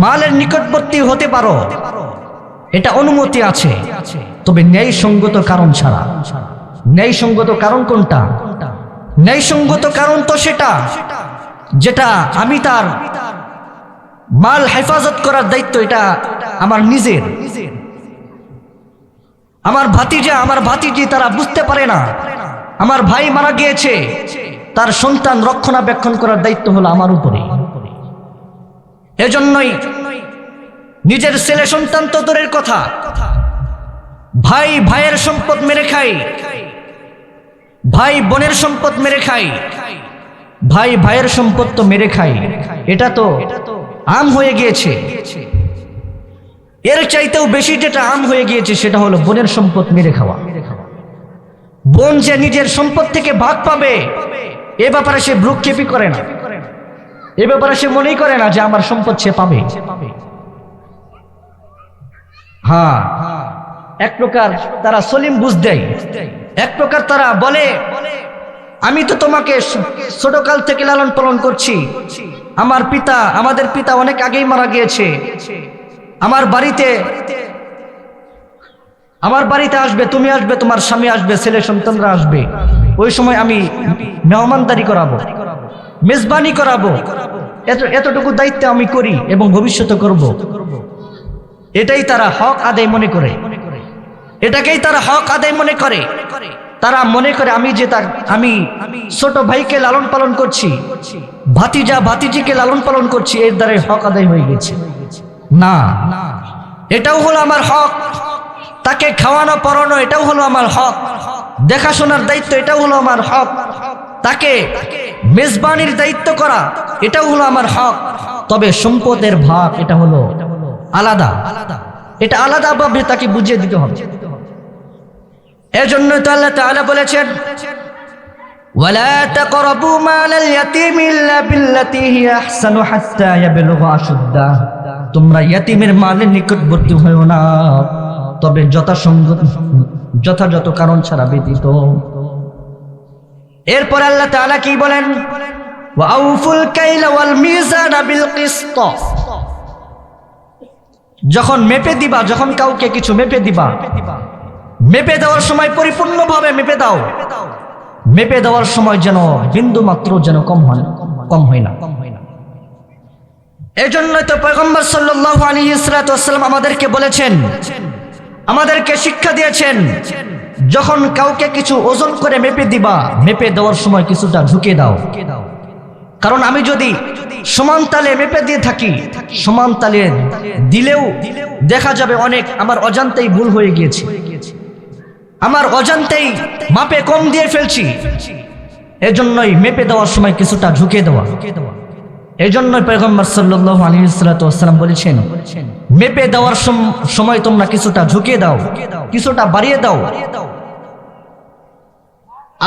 মালের নিকটবর্তী হতে পারো, এটা অনুমতি আছে, তবে ন্যায়সঙ্গত কারণ ছাড়া। ন্যায়সঙ্গত কারণ কোনটা? ন্যায়সঙ্গত কারণ তো সেটা যেটা আমি তার মাল হেফাজত করার দায়িত্ব এটা আমার নিজের। আমার ভাতিজা আমার ভাতিজি তারা বুঝতে পারে না আমার ভাই মারা গিয়েছে, তার সন্তান রক্ষণাবেক্ষণ করার দায়িত্ব হলো আমার উপরে। এজন্যই নিজের ছেলে সন্তান তো দূরের কথা, ভাই ভাইয়ের সম্পদ মেরে খায়, ভাই বোনের সম্পদ মেরে খায়, ভাই ভাইয়ের সম্পদ তো মেরে খায়, এটা তো আম হয়ে গিয়েছে। এর চাইতেও বেশি যেটা আম হয়ে গিয়েছে সেটা হলো বোনের সম্পদ মেরে খাওয়া। বোন যে নিজের সম্পদ থেকে ভাগ পাবে এ ব্যাপারে সে ভ্রুক্ষেপই করে না, এ ব্যাপারে সে মনেই করে না যে আমার সম্পদ সে পাবে। হ্যাঁ, এক প্রকার তারা সলিম বুঝ দেয়, এক প্রকার তারা বলে আমি তো তোমাকে ছোটকাল থেকে লালন পালন করছি, আমাদের পিতা অনেক আগেই মারা গিয়েছে, আমার বাড়িতে আসবে, তুমি আসবে, তোমার স্বামী আসবে, ছেলে সন্তানরা আসবে, ওই সময় আমি মেহমানদারি করাবো, মেজবানি করাবো, এতটুকু দায়িত্ব আমি করি এবং ভবিষ্যতে করব। এটাই তারা হক আদায় মনে করে, এটাকেই তারা হক আদায় মনে করে। তারা মনে করে আমি ছোট ভাইকে লালন পালন করছি, ভাতিজা ভাতিজিকে লালন পালন করছি, এর দ্বারাই হক আদায় হয়ে গেছে। না, এটাও হলো আমার হক, তাকে খাওয়ানো পরানো এটাও হলো আমার হক, দেখাশোনার দায়িত্ব এটাও হলো আমার হক, তাকে মেজবানির দায়িত্ব করা এটাও হলো আমার হক। তবে সম্পদের ভাগ এটা হলো আলাদা, এটা আলাদাভাবে তাকে বুঝিয়ে দিতে হবে। এজন্য তো আল্লাহ তাআলা বলেছেন ওয়ালা তাকরাবু মালাল ইয়াতীম ইল্লা বিল্লাতী হিয়া আহসানু হাত্তা ইয়াবলুগা আশুদ্দাহ, তোমরা ইয়াতীমের মালের নিকটবর্তী হয়ো না, তবে যথাযথ কারণ ছাড়া ব্যতীত। এরপর আল্লাহ তাআলা কি বলেন ওয়া আউফুল কাইলা ওয়াল মিজানা বিল কিসত, যখন মেপে দিবা, যখন কাউকে কিছু মেপে দিবা, মেপে দেওয়ার সময় পরিপূর্ণভাবে মেপে দাও, মেপে দেওয়ার সময় যেন বিন্দু মাত্র যেন কম হয় না। এজন্য তো পয়গম্বর সাল্লাল্লাহু আলাইহি ওয়াসাল্লাম আমাদেরকে বলেছেন, আমাদেরকে শিক্ষা দিয়েছেন, যখন কাউকে কিছু ওজন করে মেপে দিবা, মেপে দেওয়ার সময় কিছুটা ঝুঁকে দাও। কারণ আমি যদি সমান তালে মেপে দিয়ে থাকি, সমান তালে দিলেও দেখা যাবে অনেক আমার অজান্তেই ভুল হয়ে গিয়েছে, আমার অজান্তেই মাপে কম দিয়ে ফেলছি। এজন্যই মেপে দেওয়ার সময় কিছুটা ঝুঁকে দেওয়া। এজন্যই পয়গম্বর সাল্লাল্লাহু আলাইহি ওয়াসাল্লাম বলেছেন, মেপে দেওয়ার সময় তোমরা কিছুটা ঝুঁকে দাও, কিছুটা বাড়িয়ে দাও।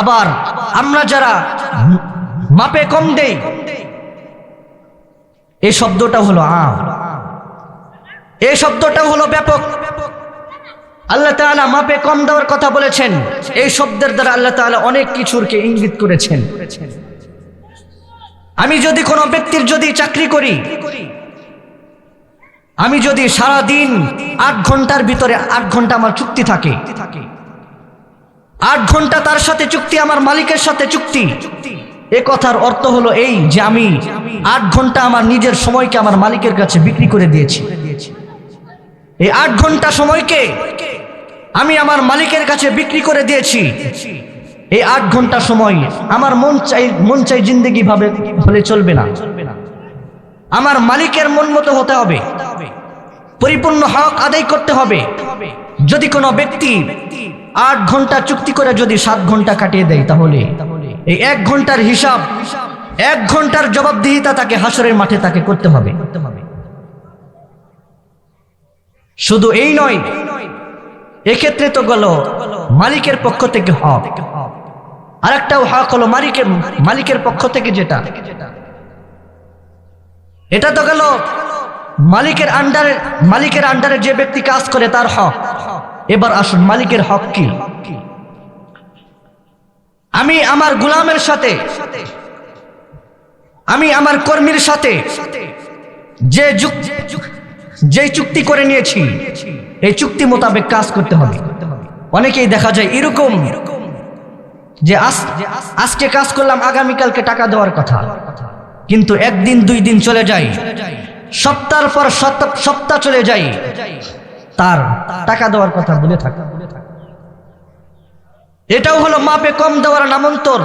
আবার আমরা যারা মাপে কম দেই, এই শব্দটা হলো আম। এই শব্দটাও হলো ব্যাপক। আল্লাহ তাআলা মাপে কম দেওয়ার কথা বলেছেন। এই শব্দের দ্বারা আল্লাহ তাআলা অনেক কিছুরকে ইঙ্গিত করেছেন। আমি যদি কোনো ব্যক্তির যদি চাকরি করি, আমি যদি সারা দিন 8 ঘন্টার ভিতরে 8 ঘন্টা আমার চুক্তি থাকে, 8 ঘন্টা তার সাথে চুক্তি, আমার মালিকের সাথে চুক্তি, এ কথার অর্থ হলো এই যে আমি 8 ঘন্টা আমার নিজের সময়কে আমার মালিকের কাছে বিক্রি করে দিয়েছি। এই 8 ঘন্টা সময়কে আমি আমার মালিকের কাছে বিক্রি করে দিয়েছি। এই 8 ঘন্টা সময় আমার মন চাই জিন্দেগি ভাবে হলে চলবে না, আমার মালিকের মন মতো হতে হবে, পরিপূর্ণ হক আদায় করতে হবে। যদি কোনো ব্যক্তি 8 ঘন্টা চুক্তি করে যদি 7 ঘন্টা কাটিয়ে দেয়, তাহলে এই 1 ঘন্টার হিসাব, 1 ঘন্টার জবাবদিহিতা তাকে হাসরের মাঠে তাকে করতে হবে। শুধু এই নয়, এক্ষেত্রে তো গেল মালিকের পক্ষ থেকে হক, আরেকটাও হক হলো মালিকের পক্ষ থেকে যেটা, এটা তো গেল মালিকের আন্ডারে যে ব্যক্তি কাজ করে তার হক। এবার আসুন মালিকের হক কি। আমি আমার গোলামের সাথে, আমি আমার কর্মীর সাথে যে চুক্তি করে নিয়েছি, এই চুক্তি মোতাবেক কাজ করতে হবে। অনেকেই দেখা যায় এরকম যে আজকে কাজ করলাম, আগামীকালকে টাকা দেওয়ার কথা, কিন্তু 1 দিন 2 দিন চলে যায়, সপ্তাহের পর সপ্তাহ চলে যায়, তার টাকা দেওয়ার কথা বলে থাকে। এটাও হলো মাপে কম দেওয়ার নামান্তর।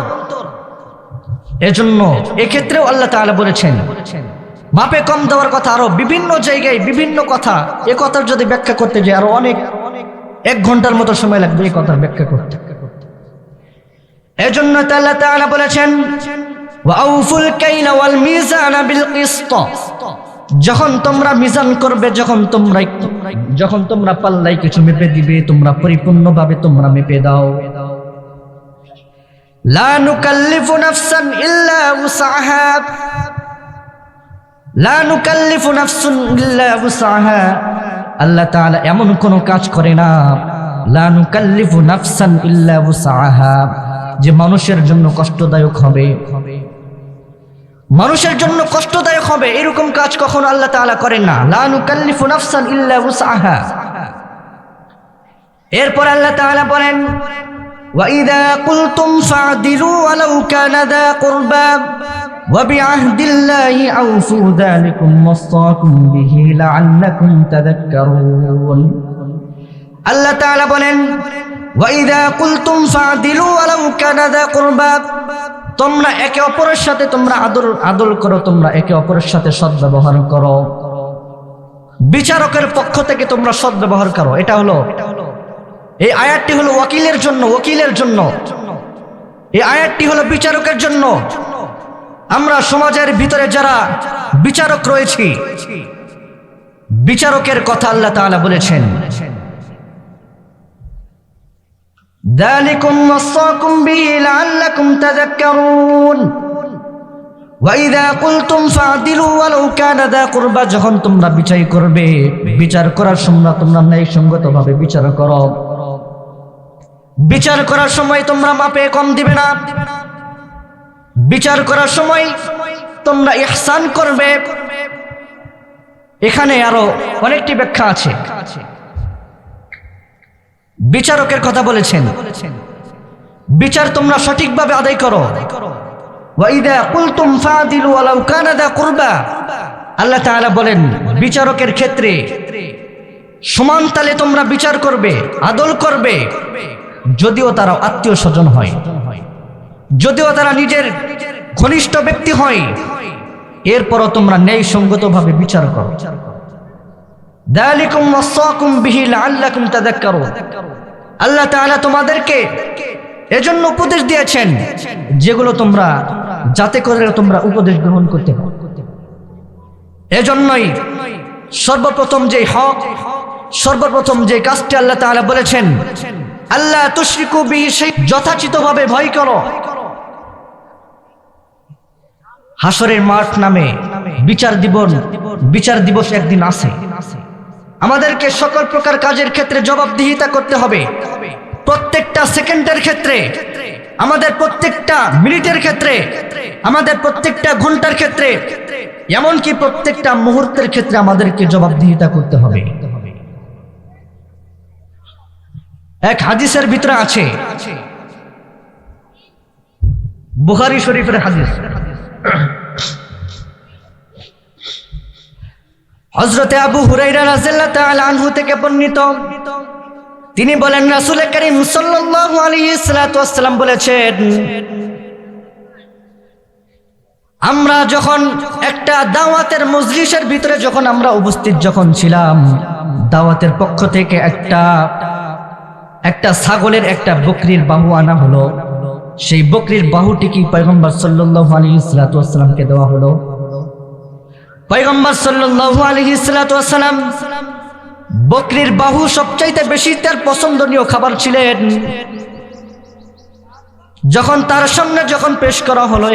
এজন্য এক্ষেত্রেও আল্লাহ তাআলা বলেছেন মাপে কম দেওয়ার কথা। আরো বিভিন্ন জায়গায় বিভিন্ন কথা, এ কথার যদি ব্যাখ্যা করতে যাই আরো অনেক 1 ঘন্টার মতো সময় লাগবে এই কথার ব্যাখ্যা করতে। এজন্য আল্লাহ তাআলা বলেছেন ওয়াউফুল কাইলা ওয়াল মিজানা বিল কিসত। যখন তোমরা মিজান করবে, যখন তোমরা পাল্লাই কিছু মেপে দিবে, তোমরা পরিপূর্ণভাবে তোমরা মেপে দাও। লা নুকাল্লিফু নাফসান ইল্লা উসআহা, লা নুকাল্লিফু নাফসুন ইল্লা উসআহা। আল্লাহ তাআলা এমন কোন কাজ করে না, লা নুকাল্লিফু নাফসান ইল্লা উসআহা, যে মানুষের জন্য কষ্টদায়ক হবে, মানুষের জন্য কষ্টদায়ক হবে এরকম কাজ কখনো আল্লাহ তাআলা করেন না। লা নুকাল্লিফু নাফসান ইল্লা উসআহা। এরপর আল্লাহ তাআলা বলেন ওয়া ইযা কুলতুম ফা'দিলু ওয়ালাউ কানা যা কুরবা ওয়া বিআহদিল্লাহি আউফু যালিকুম ওয়াসাকুম বিহি লাআল্লাকুম তাযাক্কারুন। আল্লাহ তাআলা বলেন ওয়া ইযা কুলতুম ফা'দিলু ওয়ালাউ কানা যা কুরবা, তোমরা একে অপরের সাথে তোমরা আদল করো, তোমরা একে অপরের সাথে সদ্ব্যবহার করো, বিচারকের পক্ষ থেকে তোমরা সদ্ব্যবহার করো। এটা হলো, এই আয়াতটি হলো ওয়াকিলের জন্য, এই আয়াতটি হলো বিচারকের জন্য। আমরা সমাজের ভিতরে যারা বিচারক রয়েছি, বিচারকের কথা আল্লাহ তাআলা বলেছেন যালিকুম ওয়াসাকুম বিহি লাআল্লাকুম তাযাক্কারুন ওয়া ইযা কুলতুম ফা'দিলু ওয়ালাউ কানা যা কুরবা। যখন তোমরা বিচার করবে, বিচার করার সময় তোমরা ন্যায়সঙ্গতভাবে বিচার করো। বিচার করার সময় তোমরা মাপে কম দিবে না, বিচার করার সময় তোমরা ইহসান করবে। এখানে আরো অনেকটি ব্যাখ্যা আছে। বিচারকের কথা বলেছেন, বিচার তোমরা সঠিকভাবে আদায় করো। ওয়া ইযা কুলতুম ফা'দিলু ওয়ালাউ কানা যা কুরবা, আল্লাহ তাআলা বলেন বিচারকের ক্ষেত্রে সমান তালে তোমরা বিচার করবে, আদল করবে, যদিও তারা আত্মীয় স্বজন হয়, যদিও তারা নিজের ঘনিষ্ঠ ব্যক্তি হয়, এরপরও তোমরা ন্যায়সঙ্গতভাবে বিচার করো। যালিকুম ওয়াসাকুম বিহি লাআল্লাকুম তাযাক্কারুন। আল্লাহ তাআলা তোমাদেরকে এজন্য উপদেশ দিয়েছেন যেগুলো তোমরা যাতে করে তোমরা উপদেশ গ্রহণ করতে পারো। এজন্যই সর্বপ্রথম যে হক, সর্বপ্রথম যে কাজটি আল্লাহ তাআলা বলেছেন আল্লাহ তুশরিকু বিহি সেই যথাচিতভাবে ভয় করো। হাসরের মাঠ নামে বিচার দিবস একদিন আছে। আমাদেরকে সকল প্রকার কাজের ক্ষেত্রে জবাবদিহিতা করতে হবে। প্রত্যেকটা সেকেন্ডের ক্ষেত্রে, আমাদের প্রত্যেকটা মিনিটের ক্ষেত্রে, আমাদের প্রত্যেকটা ঘন্টার ক্ষেত্রে, এমনকি প্রত্যেকটা মুহূর্তের ক্ষেত্রে আমাদেরকে জবাবদিহিতা করতে হবে। এক হাদিসের ভিতরে আছে, বুখারী শরীফের হাদিস, হযরতে আবু হুরায়রা রাদিয়াল্লাহু তাআলা আনহু থেকে বর্ণিত, তিনি বলেন রাসূল করিম সাল্লাল্লাহু আলাইহি ওয়াসাল্লাম বলেছেন, আমরা যখন একটা দাওয়াতের মজলিসের ভিতরে যখন আমরা উপস্থিত যখন ছিলাম, দাওয়াতের পক্ষ থেকে একটা ছাগলের একটা বকরির বাহু আনা হলো। সেই বকরির বাহুটি কি পয়গম্বর সাল্লাল্লাহু আলাইহি ওয়াসাল্লামকে দেওয়া হলো। পয়গম্বর সাল্লাল্লাহু আলাইহি ওয়াসাল্লাম বকরির বাহু সবচাইতে বেশি তার পছন্দনীয় খাবার ছিলেন। যখন তার সামনে যখন পেশ করা হলো,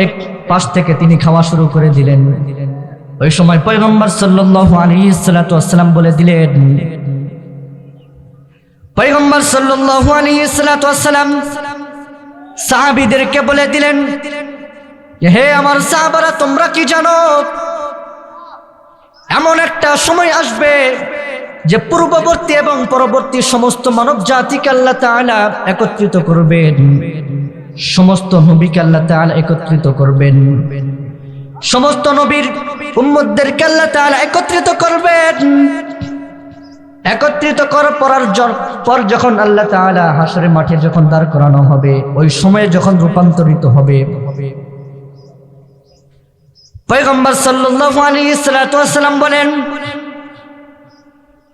এক পাশ থেকে তিনি খাওয়া শুরু করে দিলেন। ওই সময় পয়গম্বর সাল্লাল্লাহু আলাইহি ওয়াসাল্লাম বলে দিলেন, পয়গম্বর সাল্লাল্লাহু আলাইহি ওয়াসাল্লাম সাহাবীদেরকে বলে দিলেন, হে আমার সাহাবারা, তোমরা কি জানো এমন একটা সময় আসবে যে পূর্ববর্তী এবং পরবর্তী সমস্ত মানব জাতিকে আল্লাহ তাআলা একত্রিত করবেন, সমস্ত নবীকে আল্লাহ তাআলা একত্রিত করবেন, সমস্ত নবীর উম্মতদেরকে আল্লাহ তাআলা একত্রিত করবেন। একত্রিত করার পর যখন আল্লাহ তাআলা হাসরের মাঠে যখন দাঁড় করানো হবে, ওই সময়ে যখন রূপান্তরিত হবে, পয়গম্বর সাল্লাল্লাহু আলাইহি ওয়াসাল্লাম বলেন,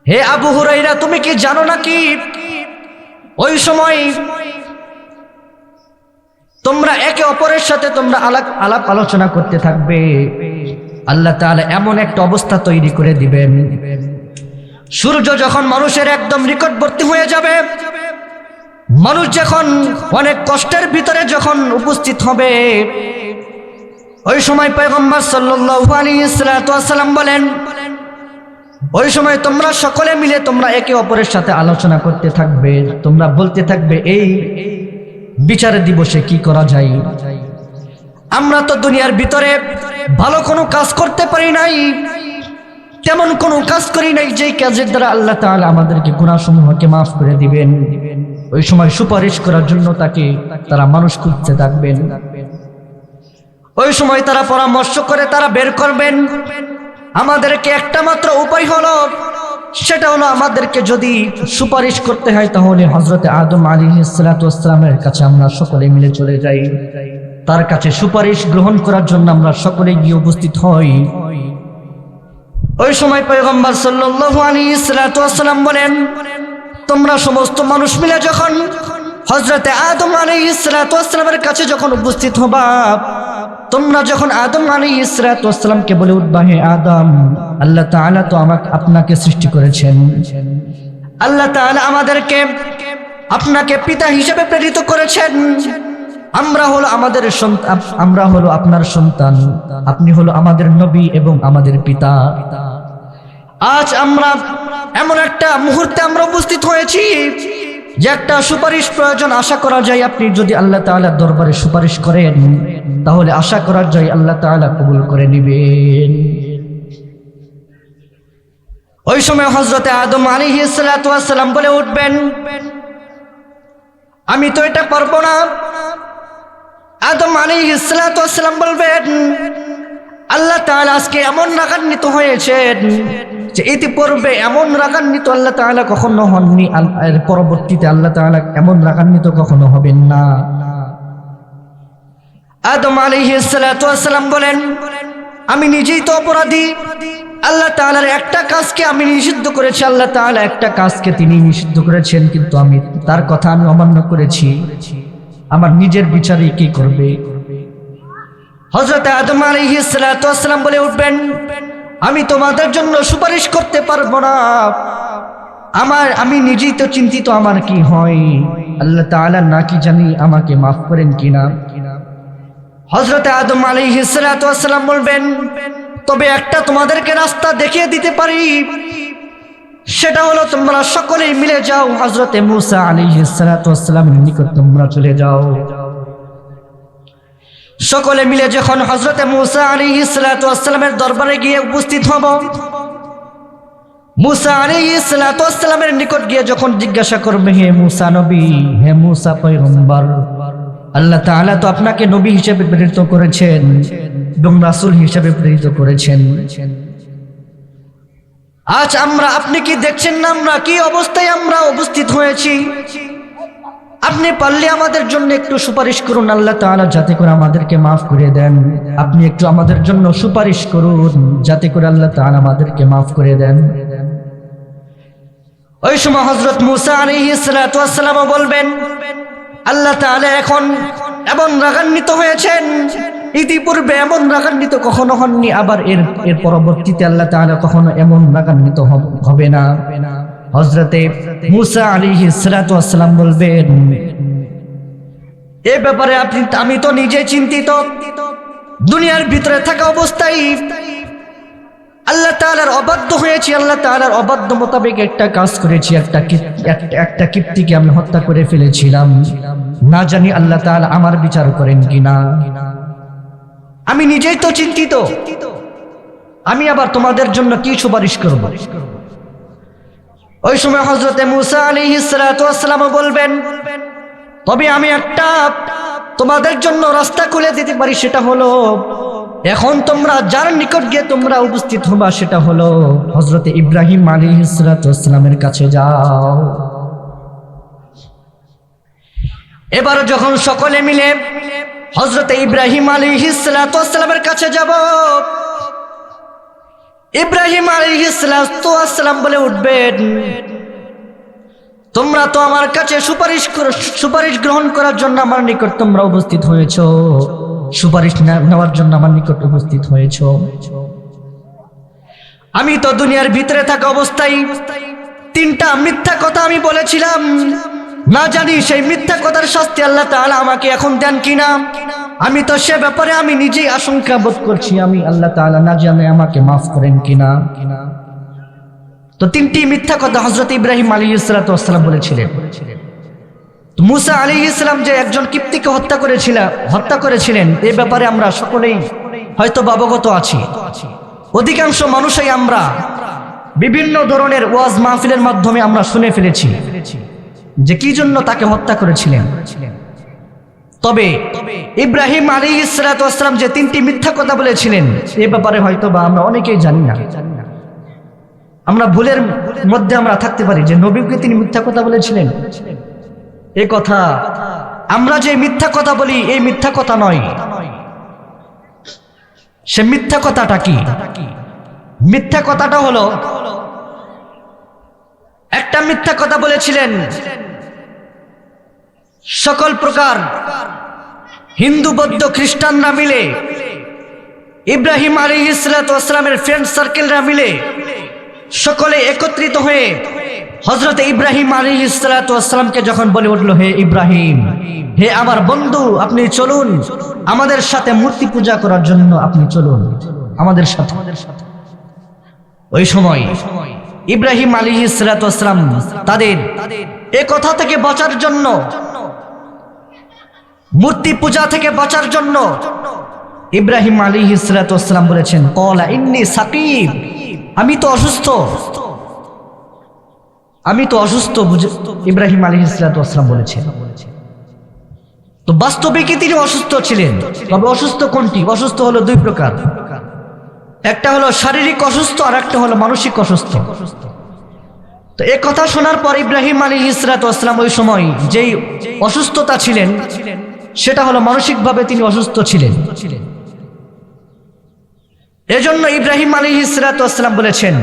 হে আবু হুরায়রা, তুমি কি জানো নাকি ওই সময় তোমরা একে অপরের সাথে তোমরা আলাপ আলোচনা করতে থাকবে, আল্লাহ তাআলা এমন একটা অবস্থা তৈরি করে দিবেন, সূর্য যখন মানুষের একদম নিকটবর্তী হয়ে যাবে, মানুষ যখন অনেক কষ্টের ভিতরে যখন উপস্থিত হবে, ওই সময় পয়গম্বর সাল্লাল্লাহু আলাইহি ওয়াসাল্লাম বলেন, ওই সময় তোমরা সকলে মিলে তোমরা একে অপরের সাথে আলোচনা করতে থাকবে, তোমরা বলতে থাকবে এই বিচার দিবসে কি করা যায়। আমরা তো দুনিয়ার ভিতরে ভালো কোনো কাজ করতে পারি নাই, তেমন কোনো কাজ করি নাই যে কাজের দ্বারা আল্লাহ তাআলা আমাদেরকে গুনাহসমূহকে মাফ করে দিবেন। ওই সময় সুপারিশ করার জন্য তারা মানুষ খুঁজতে থাকবেন। ওই সময় তারা পরামর্শ করে তারা বের করবেন, আমাদেরকে একটা মাত্র উপায় হলো, সেটা হলো আমাদেরকে যদি সুপারিশ করতে হয় তাহলে হযরতে আদম আলাইহিস সালামের কাছে আমরা সকলে মিলে চলে যাই, তার কাছে সুপারিশ গ্রহণ করার জন্য আমরা সকলে গিয়ে উপস্থিত হই। ওই সময় পয়গম্বর সাল্লাল্লাহু আলাইহি ওয়াসাল্লাম বলেন, তোমরা সমস্ত মানুষ মিলে যখন হযরতে আদম আলাইহিস সালামের কাছে যখন উপস্থিত হবা, তোমরা যখন আদম আলাইহিস সালামকে বলে উঠবা, হে আদম, আল্লাহ তাআলা তো আপনাকে সৃষ্টি করেছেন, আল্লাহ তাআলা আমাদেরকে আপনাকে পিতা হিসেবে প্রেরিত করেছেন, আমরা হলো আপনার সন্তান, আপনি হলো আমাদের নবী এবং আমাদের পিতা। আজ আমরা এমন একটা মুহূর্তে আমরা উপস্থিত হয়েছি যে একটা সুপারিশ প্রয়োজন, আশা করা যায় আপনি যদি আল্লাহ তাআলার দরবারে সুপারিশ করেন তাহলে আশা করা যায় আল্লাহ তাআলা কবুল করে নেবেন। ওই সময় হযরতে আদম আলাইহিস সালাম বলে উঠবেন, আমি তো এটা পারবো না। আদম আলাইহিস সালাম বলবেন, আল্লাহ তাআলা আজকে এমন রাগান্বিত হয়েছেন যে ইতিপূর্বে এমন রাগান্বিত আল্লাহ তাআলা কখনো হননি, পরবর্তীতে আল্লাহ তাআলা এমন রাগান্বিত কখনো হবেন না। আদম আলাইহিস সালাম বলেন, আমি নিজেই তো অপরাধী, আল্লাহ তাআলার একটা কাজকে আমি নিষিদ্ধ করেছি, আল্লাহ তাআলা একটা কাজকে তিনি নিষিদ্ধ করেছেন, কিন্তু আমি তার কথা আমি অমান্য করেছি, আমার নিজের বিচারে কি করবে। হযরত আদম আলাইহিস সালাম বলে উঠবেন, আমি তোমাদের জন্য সুপারিশ করতে পারবো না, আমি নিজেই তো চিন্তিত আমার কি হয়, আল্লাহ তাআলা না কি জানি আমাকে মাফ করেন কিনা। হযরত আদম আলাইহিস সালাম বলবেন, তবে একটা তোমাদেরকে রাস্তা দেখিয়ে দিতে পারি, সেটা হলো তোমরা সকলেই মিলে যাও হযরতে মূসা আলাইহিস সালাতু ওয়াস সালামের নিকট তোমরা চলে যাও। সকলে মিলে যখন হযরতে মূসা আলাইহিস সালাতু ওয়াস সালামের দরবারে গিয়ে উপস্থিত হব, মূসা আলাইহিস সালাতু ওয়াস সালামের নিকট গিয়ে যখন জিজ্ঞাসা করবে, হে মূসা নবী, হে মূসা পয়গম্বর, আল্লাহ তাআলা তো আপনাকে নবী হিসেবে প্রেরিত করেছেন এবং রাসূল হিসেবে প্রেরিত করেছেন। আজ আপনি কি দেখছেন না আমরা কি অবস্থায় আমরা উপস্থিত হয়েছি? আপনি পারলে আমাদের জন্য একটু সুপারিশ করুন আল্লাহ তাআলা, যাতে করে আমাদেরকে মাফ করে দেন। আপনি একটু আমাদের জন্য সুপারিশ করুন যাতে করে আল্লাহ তাআলা আমাদেরকে মাফ করে দেন। ওই সময় হযরত মূসা আলাইহিস সালাতু ওয়াস সালাম বলবেন, আল্লাহ তাআলা এখন এমন রাগান্বিত হয়েছেন, ইতিপূর্বে এমন রাগান্বিত কখনো হননি, আবার এর পরবর্তীতে আল্লাহ তাআলা কখনো এমন রাগান্বিত হবে না। হযরতে মূসা আলাইহিস সালাতু ওয়াস সালাম বলবেন, এই ব্যাপারে আমি তো নিজে চিন্তিত। দুনিয়ার ভিতরে থাকা অবস্থায় আল্লাহ তাআলার অবাধ্য হয়েছি, আল্লাহ তাআলার অবাধ্য মোতাবেক একটা কাজ করেছি, একটা কিপ্তিকে আমি হত্যা করে ফেলেছিলাম। না জানি আল্লাহ তাআলা আমার বিচার করেন কিনা। আমি নিজেই তো চিন্তিত, আমি আবার তোমাদের জন্য কি সুপারিশ করব? ওই সময় হযরতে মূসা আলাইহিস সালাতু ওয়াস সালাম বলবেন, তবে আমি একটা তোমাদের জন্য রাস্তা খুলে দিতে পারি, সেটা হলো এখন তোমরা যার নিকট গিয়ে তোমরা উপস্থিত হবা সেটা হলো হযরতে ইব্রাহিম আলাইহিস সালাতু ওয়াস সালামের কাছে যাও। এবার যখন সকলে মিলে হযরতে ইব্রাহিম আলাইহিস সালাতু ওয়াস সালামের কাছে যাব, ইব্রাহিম আলাইহিস সালাতু ওয়াস সালাম বলে উঠবেন, তোমরা তো আমার কাছে সুপারিশ গ্রহণ করার জন্য আমার নিকট তোমরা উপস্থিত হয়েছো, সুপারিশ নেওয়ার জন্য আমার নিকট উপস্থিত হয়েছো। আমি তো দুনিয়ার ভিতরে থাকা অবস্থায় 3টা মিথ্যা কথা আমি বলেছিলাম, না জানি সেই মিথ্যা কথার শাস্তি আল্লাহ তাআলা আমাকে এখন দেন কিনা। আমি তো সে ব্যাপারে আমি নিজেই আশঙ্কা বোধ করছি, আমি আল্লাহ তাআলা না জানে আমাকে মাফ করেন কিনা। তো 3টি মিথ্যা কথা হযরত ইব্রাহিম আলাইহিস সালাতু ওয়াস সালাম বলেছিলেন। মূসা আলাইহিস সালাম যে একজন কিপ্তিকে হত্যা করেছিলেন এই ব্যাপারে আমরা সকলেই হয়তো অবগত আছি। অধিকাংশ মানুষই আমরা বিভিন্ন ধরনের ওয়াজ মাহফিলের মাধ্যমে আমরা শুনে ফেলেছি যে কি জন্য তাকে হত্যা করেছিলেন। তবে ইব্রাহিম আলাইহিস সালাতু ওয়াস সালাম যে 3টি মিথ্যা কথা বলেছিলেন এই ব্যাপারে হয়তো বা আমরা অনেকেই জানি না। আমরা ভুলের মধ্যে আমরা থাকতে পারি যে নবীকে তিনি মিথ্যা কথা বলেছিলেন। এই কথা আমরা যে মিথ্যা কথা বলি এই মিথ্যা কথা নয়। সে মিথ্যা কথাটা কি? মিথ্যা কথাটা হলো, একটা মিথ্যা কথা বলেছিলেন সকল প্রকার হিন্দু বৌদ্ধ খ্রিস্টানরা মিলে, ইব্রাহিম আলাইহিস সালাতু ওয়াস সালামের ফ্রেন্ড সার্কেলরা মিলে সকলে একত্রিত হয়ে হযরতে ইব্রাহিম আলাইহিস সালাতু ওয়াস সালামকে যখন বলে উঠলো, হে ইব্রাহিম, হে আমার বন্ধু, আপনি চলুন আমাদের সাথে মূর্তি পূজা করার জন্য, আপনি চলুন আমাদের সাথে। ওই সময় ইব্রাহিম আলাইহিস সালাতু ওয়াস সালাম তাদের এই কথা থেকে বাঁচার জন্য, মূর্তি পূজা থেকে বাঁচার জন্য ইব্রাহিম আলাইহিস সালাতু ওয়াস সালাম বলেছেন, ক্বালা ইন্নী সাকিব, আমি তো অসুস্থ ইব্রাহিম আলাইহিস সালাতু ওয়াস সালাম বলেছেন। তো বাস্তবে কি তিনি অসুস্থ ছিলেন? তবে অসুস্থ কোনটি? অসুস্থ হলো 2 প্রকার, একটা হলো শারীরিক অসুস্থ আর একটা হলো মানসিক অসুস্থ। তো এই কথা শোনার পর ইব্রাহিম আলাইহিস সালাতু ওয়াস সালাম ওই সময় যেই অসুস্থতা ছিলেন সেটা হলো মানসিকভাবে তিনি অসুস্থ ছিলেন। এজন্য ইব্রাহিম আলাইহিস সালাতু ওয়াস সালাম বলেছেন,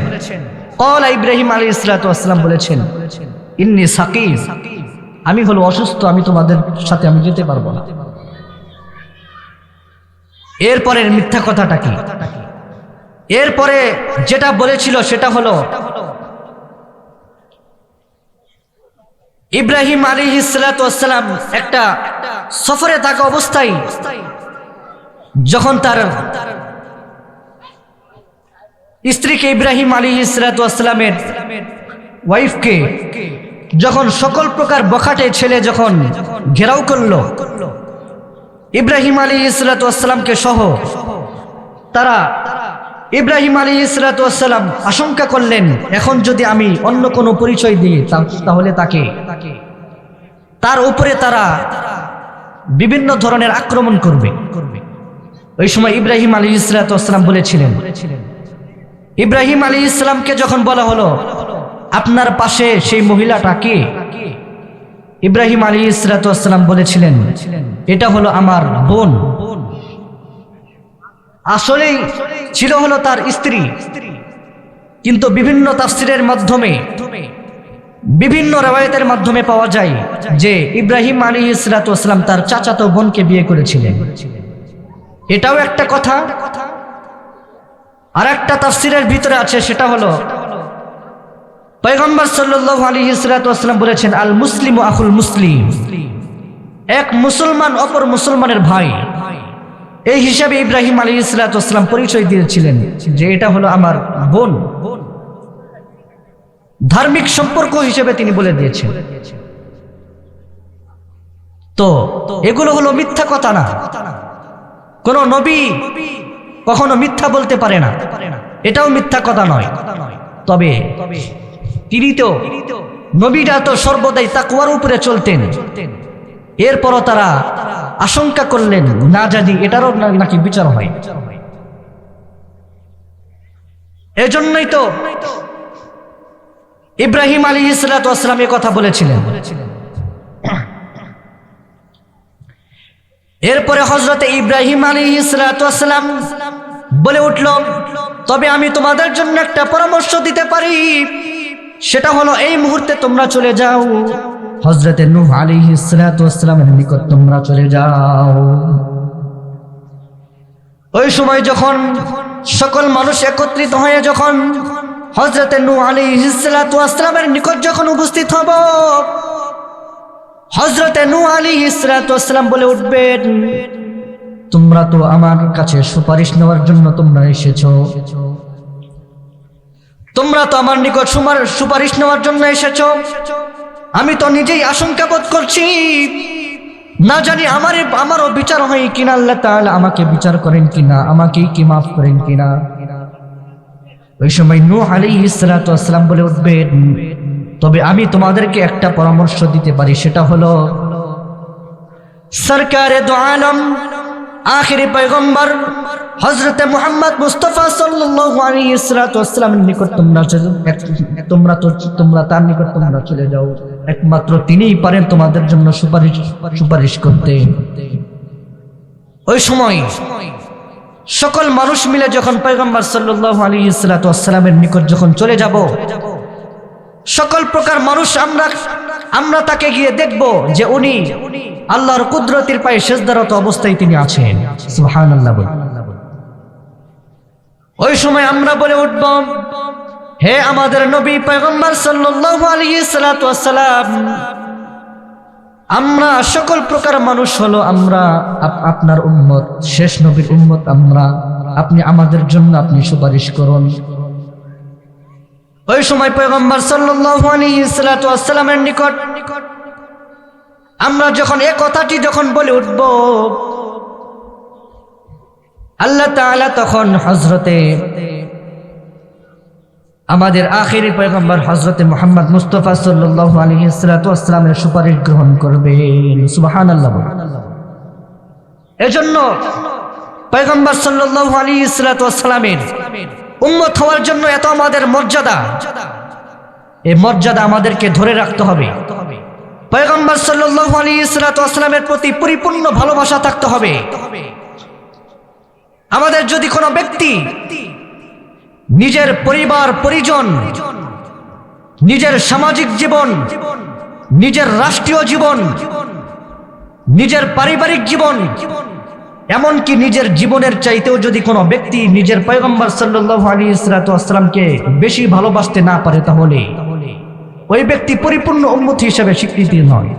ক্বালা ইব্রাহিম আলাইহিস সালাতু ওয়াস সালাম বলেছেন, ইন্নী সাকিব, আমি হলো অসুস্থ, আমি তোমাদের সাথে আমি যেতে পারবো না। এরপরের মিথ্যা কথাটা কি? এরপরে যেটা বলেছিল সেটা হলো, ইব্রাহিম আলাইহিস সালাতু ওয়াস সালাম একটা সফরে থাকা অবস্থায় যখন তার স্ত্রীকে ইব্রাহিম আলাইহিস সালাতু ওয়াস সালামের ওয়াইফকে যখন সকল প্রকার বখাটে ছেলে যখন ঘেরাও করলো, ইব্রাহিম আলাইহিসসালামকে সহ তারা ইব্রাহিম আলাইহিসসালাম আশঙ্কা করলেন, এখন যদি আমি অন্য কোনো পরিচয় দিই তাহলে তার উপরে তারা বিভিন্ন ধরনের আক্রমণ করবে। ওই সময় ইব্রাহিম আলাইহিসসালাম বলেছিলেন, ইব্রাহিম আলাইহিসসালামকে যখন বলা হলো আপনার পাশে সেই মহিলাটা কে, ইব্রাহিম আলাইহিসসালাম বলেছিলেন এটা হলো আমার বোন। আসলেই ছিল হলো তার স্ত্রী, কিন্তু বিভিন্ন তাফসীরের মাধ্যমে বিভিন্ন রওয়ায়াতের মাধ্যমে পাওয়া যায় যে ইব্রাহিম আলাইহিসসালাম তার চাচাতো বোনকে বিয়ে করেছিলেন। এটাও একটা কথা। আর একটা তাফসীরের ভিতরে আছে, সেটা হলো পয়গম্বর সাল্লাল্লাহু আলাইহি ওয়াসাল্লাম বলেছেন আল মুসলিমু আখুল মুসলিম, এক মুসলমান অপর মুসলমানের ভাই। এই হিসাবে ইব্রাহিম আলাইহিস সালাম পরিচয় দিয়েছিলেন যে এটা হলো আমার বোন। ধার্মিক সম্পর্ক হিসেবে তিনি বলে দিয়েছেন। তো এগুলো হলো মিথ্যা কথা না। কোন নবী কখনো মিথ্যা বলতে পারে না, এটাও মিথ্যা কথা নয়। তবে তিনি তো নবীরা তো সর্বদাই তাকওয়ার উপরে চলতেন। এরপরও তারা আশঙ্কা করলেন না জানি এটারও নাকি বিচার হয়। এজন্যই তো ইব্রাহিম আলাইহিস সালাম এই কথা বলেছিলেন। এরপরে হযরতে ইব্রাহিম আলাইহিস সালাম বলে উঠল, তবে আমি তোমাদের জন্য একটা পরামর্শ দিতে পারি, সেটা হলো এই মুহূর্তে তোমরা চলে যাও হযরতে নূহ আলাইহিস সালামের নিকট তোমরা চলে যাও। ওই সময় যখন সকল মানুষ একত্রিত হয়ে যখন হযরতে নূহ আলাইহিস সালামের নিকট যখন উপস্থিত হব, হযরতে নূহ আলাইহিস সালাম বলে উঠবেন, তোমরা তো আমার কাছে সুপারিশ নেওয়ার জন্য তোমরা এসেছো, তোমরা তো আমার নিকট সুপারিশ নেওয়ার জন্য এসেছো। আমি তো নিজেই আশঙ্কা বোধ করছি, না জানি আমারও বিচার হয় কিনা, আল্লাহ তাআলা আমাকে বিচার করেন কিনা, আমাকেই কি মাফ করেন কিনা। ওই সময় নূহ আলাইহিস সালাম বলে উঠবেন, তবে আমি তোমাদেরকে একটা পরামর্শ দিতে পারি, সেটা হলো সরকারে দো আলম আখিরি পয়গম্বর হযরতে মুহাম্মদ মুস্তাফা সাল্লাল্লাহু আলাইহি ওয়াসাল্লামের নিকট তোমরা তার নিকট তোমরা চলে যাও। একমাত্র তিনিই পারেন তোমাদের জন্য সুপারিশ করতে। ওই সময় সকল মানুষ মিলে যখন পয়গম্বর সাল্লাল্লাহু আলাইহি ওয়াসাল্লামের নিকট যখন চলে যাব, সকল প্রকার মানুষ আমরা তাকে গিয়ে দেখব যে উনি আল্লাহর কুদরতের পায়ে সিজদারত অবস্থায় তিনি আছেন। সুবহানাল্লাহ। ওই সময় আমরা বলে উঠব, হে আমাদের নবী পয়গম্বর সাল্লাল্লাহু আলাইহি ওয়াসাল্লাম, আমরা সকল প্রকার মানুষ হলো আমরা আপনার উম্মত, শেষ নবীর উম্মত আমরা, আপনি আমাদের জন্য আপনি সুপারিশ করুন। ওই সময় পয়গম্বর সাল্লাল্লাহু আলাইহি ওয়াসাল্লামের নিকট আমরা যখন এই কথাটি যখন বলে উঠব, আল্লাহ তাআলা তখন হযরতে আমাদের আখিরি পয়গম্বর হযরতে মুহাম্মদ মুস্তাফা সাল্লাল্লাহু আলাইহি ওয়াসাল্লামের সুপারিশ গ্রহণ করবেন। সুবহানাল্লাহ। এজন্য পয়গম্বর সাল্লাল্লাহু আলাইহি ওয়াসাল্লামের উম্মত হওয়ার জন্য এত আমাদের মর্যাদা, এই মর্যাদা আমাদেরকে ধরে রাখতে হবে। পয়গম্বর সাল্লাল্লাহু আলাইহি ওয়াসাল্লামের প্রতি পরিপূর্ণ ভালোবাসা থাকতে হবে। আমাদের যদি কোনো ব্যক্তি নিজের পরিবার পরিজন, নিজের সামাজিক জীবন, নিজের রাষ্ট্রীয় জীবন, নিজের পারিবারিক জীবন, এমনকি নিজের জীবনের চাইতেও যদি কোনো ব্যক্তি নিজের পয়গম্বর সাল্লাল্লাহু আলাইহি ওয়াসাল্লামকে বেশি ভালোবাসতে না পারে, তাহলে ওই ব্যক্তি পরিপূর্ণ উম্মত হিসেবে স্বীকৃতি নয়।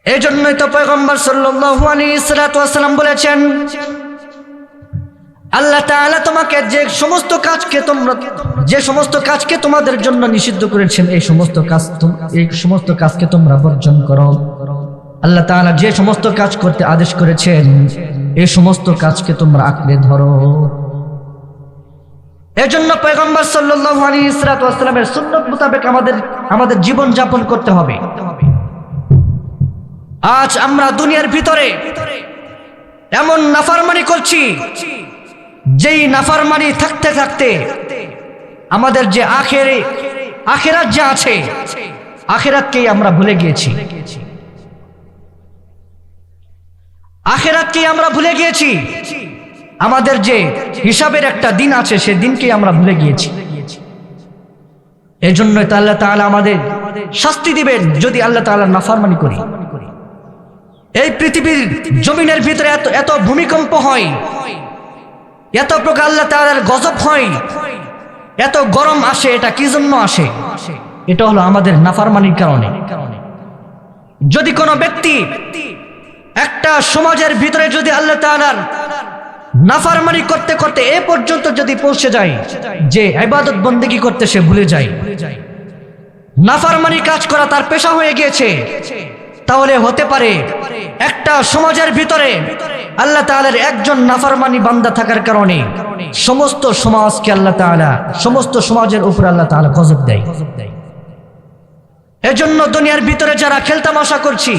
এই জন্যই তো পয়গম্বর সাল্লাল্লাহু আলাইহি ওয়াসাল্লাম বলেছেন, আল্লাহ তাআলা তোমাকে যে সমস্ত কাজকে তোমরা যে সমস্ত কাজকে তোমাদের জন্য নিষিদ্ধ করেছেন এই সমস্ত কাজকে তোমরা বর্জন করো। আল্লাহ তাআলা যে সমস্ত কাজ করতে আদেশ করেছেন এই সমস্ত কাজকে তোমরা আঁকড়ে ধরো। এজন্য পয়গম্বর সাল্লাল্লাহু আলাইহি ওয়াসাল্লামের সুন্নাত মোতাবেক আমাদের জীবন যাপন করতে হবে। আজ আমরা দুনিয়ার ভিতরে এমন নাফরমানি করছি, যেই নাফরমানি থাকতে থাকতে আমাদের যে আখিরাত যে আছে, আখিরাতকেই আমরা ভুলে গিয়েছি। আখিরাতকেই আমরা ভুলে গিয়েছি। আমাদের যে হিসাবের একটা দিন আছে সে দিনকেই আমরা ভুলে গিয়েছি। এজন্যই তো আল্লাহ তাআলা আমাদের শাস্তি দিবেন যদি আল্লাহ তাআলার নাফরমানি করি। এই পৃথিবীর জমিনের ভিতরে এত ভূমিকম্প হয়, এত প্রকার আল্লাহ তাআলার গজব হয়, এত গরম আসে, এটা কি জন্য আসে? এটা হলো আমাদের নাফরমানির কারণে। যদি কোনো ব্যক্তি একটা সমাজের ভিতরে যদি আল্লাহ তাআলার নাফরমানি করতে করতে এ পর্যন্ত যদি পৌঁছে যায় যে ইবাদত বন্দেগী করতে সে ভুলে যায়, নাফরমানি কাজ করা তার পেশা হয়ে গিয়েছে, তাহলে হতে পারে একটা সমাজের ভিতরে আল্লাহ তাআলার একজন নাফরমানি বান্দা থাকার কারণে সমস্ত সমাজকে আল্লাহ তাআলা, সমস্ত সমাজের উপর আল্লাহ তাআলা গজব দেয়। এজন্য দুনিয়ার ভিতরে যারা খেলতামাশা করছি,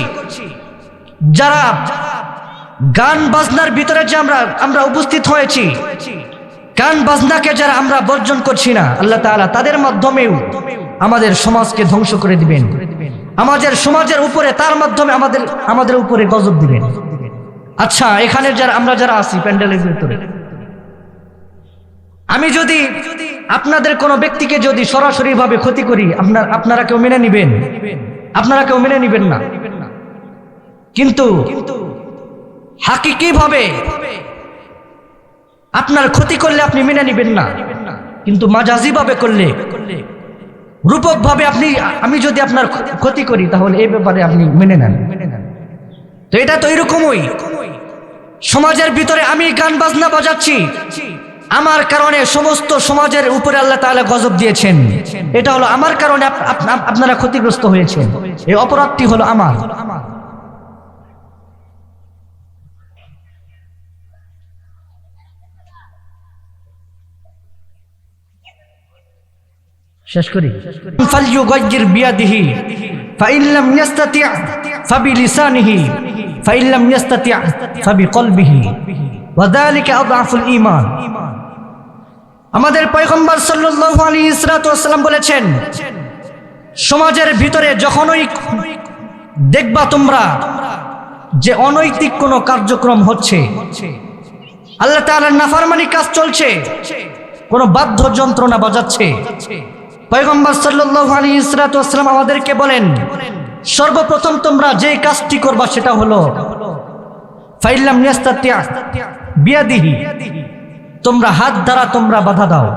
যারা গান বাজনার ভিতরে যে আমরা উপস্থিত হয়েছি, গান বাজনাকে যারা আমরা বর্জন করছি না, আল্লাহ তাআলা তাদের মাধ্যমেও আমাদের সমাজকে ধ্বংস করে দিবেন। আমাদের সমাজের উপরে তার মাধ্যমে আমাদের উপরে গজব দিবেন। আচ্ছা, এখানে আমরা যারা আছি প্যান্ডেলের ভিতরে, আমি যদি আপনাদের কোনো ব্যক্তিকে যদি সরাসরি ভাবে ক্ষতি করি, আপনারা কেউ মেনে নিবেন? আপনারা কেউ মেনে নিবেন না। কিন্তু হাকিকি ভাবে আপনার ক্ষতি করলে আপনি মেনে নিবেন না, কিন্তু মাজাজি ভাবে করলে, রূপক ভাবে আমি যদি আপনার ক্ষতি করি তাহলে এই ব্যাপারে আপনি মেনে নেন। তো এটা তো এরকমই, সমাজের ভিতরে আমি গান বাজনা বাজাচ্ছি, আমার কারণে সমস্ত সমাজের উপরে আল্লাহ তাআলা গজব দিয়েছেন। এটা হলো আমার কারণে আপনারা ক্ষতিগ্রস্ত হয়েছেন, এই অপরাধটি হলো আমার। শেষ করি। ফালইউগাইয়ির বিয়াদিহি ফাইন লাম ইস্তাতি' ফাবিলিসানিহি ফাইন লাম ইস্তাতি' ফাবিকলবিহি ওয়া যালিকা আযআফুল ঈমান। আমাদের পয়গম্বর সাল্লাল্লাহু আলাইহি ওয়াসাল্লাম বলেছেন, সমাজের ভিতরে যখনই দেখবা তোমরা যে অনৈতিক কোনো কার্যক্রম হচ্ছে, আল্লাহ তাআলার নাফরমানি কাজ চলছে, কোনো বাদ্য যন্ত্রণা বাজাচ্ছে, পয়গম্বর সাল্লাল্লাহু আলাইহি ওয়াসাল্লাম আমাদেরকে বলেন সর্বপ্রথম তোমরা যে কাজটি করবা সেটা হলো ফাইল্লাম ইয়াস্তাতি' বিয়াদিহি, তোমরা হাত দ্বারা তোমরা বাধা দাও।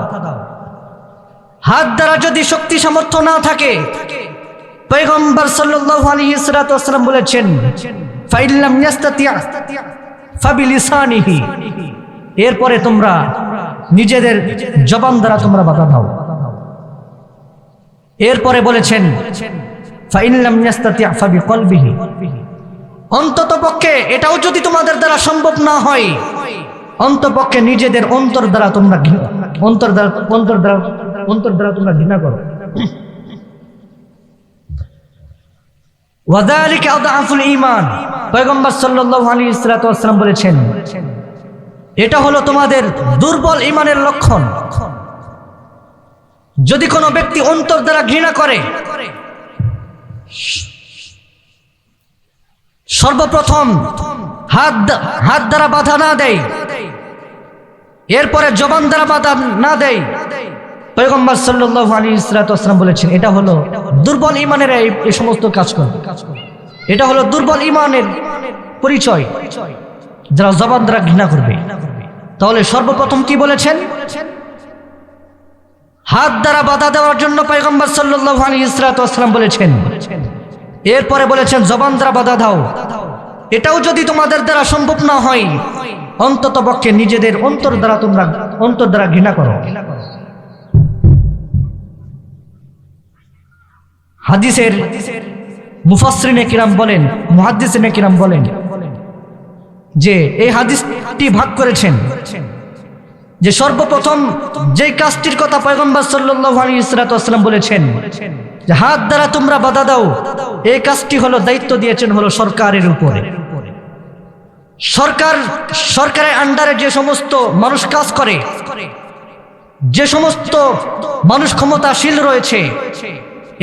হাত দ্বারা যদি শক্তি সামর্থ্য না থাকে, পয়গম্বর সাল্লাল্লাহু আলাইহি ওয়াসাল্লাম বলেছেন ফাইল্লাম ইয়াস্তাতি' ফাবিলিসানিহি, এরপরে তোমরা নিজেদের জবান দ্বারা তোমরা বাধা দাও। এরপরে বলেছেন ফাইন লাম ইস্তাতি' ফাবিকলবিহি, অন্ততপক্ষে এটাও যদি তোমাদের দ্বারা সম্ভব না হয়, অন্ততপক্ষে নিজেদের অন্তর দ্বারা তোমরা ঘৃণা করো। ওয়া যালিকা আযআফুল ঈমান, পয়গম্বর সাল্লাল্লাহু আলাইহি ওয়াসাল্লাম বলেছেন এটা হলো তোমাদের দুর্বল ঈমানের লক্ষণ। যদি কোনো ব্যক্তি অন্তর দ্বারা ঘৃণা করে, সর্বপ্রথম হাত দ্বারা বাধা না দেয়, এরপরে জবান দ্বারা বাধা না দেয়, পয়গম্বর সাল্লাল্লাহু আলাইহি ওয়াসাল্লাম বলেছেন এটা হলো দুর্বল ঈমানের এই সমস্ত কাজ করে। এটা হলো দুর্বল ঈমানের পরিচয়, যারা জবান দ্বারা ঘৃণা করবে। তাহলে সর্বপ্রথম কি বলেছেন? হাত দ্বারা বাধা দেওয়ার জন্য পয়গম্বর সাল্লাল্লাহু আলাইহি ওয়াসাল্লাম বলেছেন, এরপরে বলেছেন জবান দ্বারা বাধা দাও। এটাও যদি তোমাদের দ্বারা সম্ভব না হয়, অন্ততপক্ষে নিজেদের অন্তর দ্বারা ঘৃণা করো। হাদিসের মুফাসসিরিনে কিরাম বলেন, মুহাদ্দিসিনে কিরাম বলেন যে এই হাদিসটি ভাগ করেছেন যে সর্বপ্রথম যে কাজটির কথা পয়গম্বর সাল্লাল্লাহু আলাইহি ওয়াসাল্লাম বলেছেন যে হাত দ্বারা তোমরা বাধা দাও, এই কাজটি হলো দায়িত্ব দিয়েছেন হলো সরকারের উপরে। সরকারের আন্ডারে যে সমস্ত মানুষ কাজ করে, যে সমস্ত মানুষ ক্ষমতাশীল রয়েছে,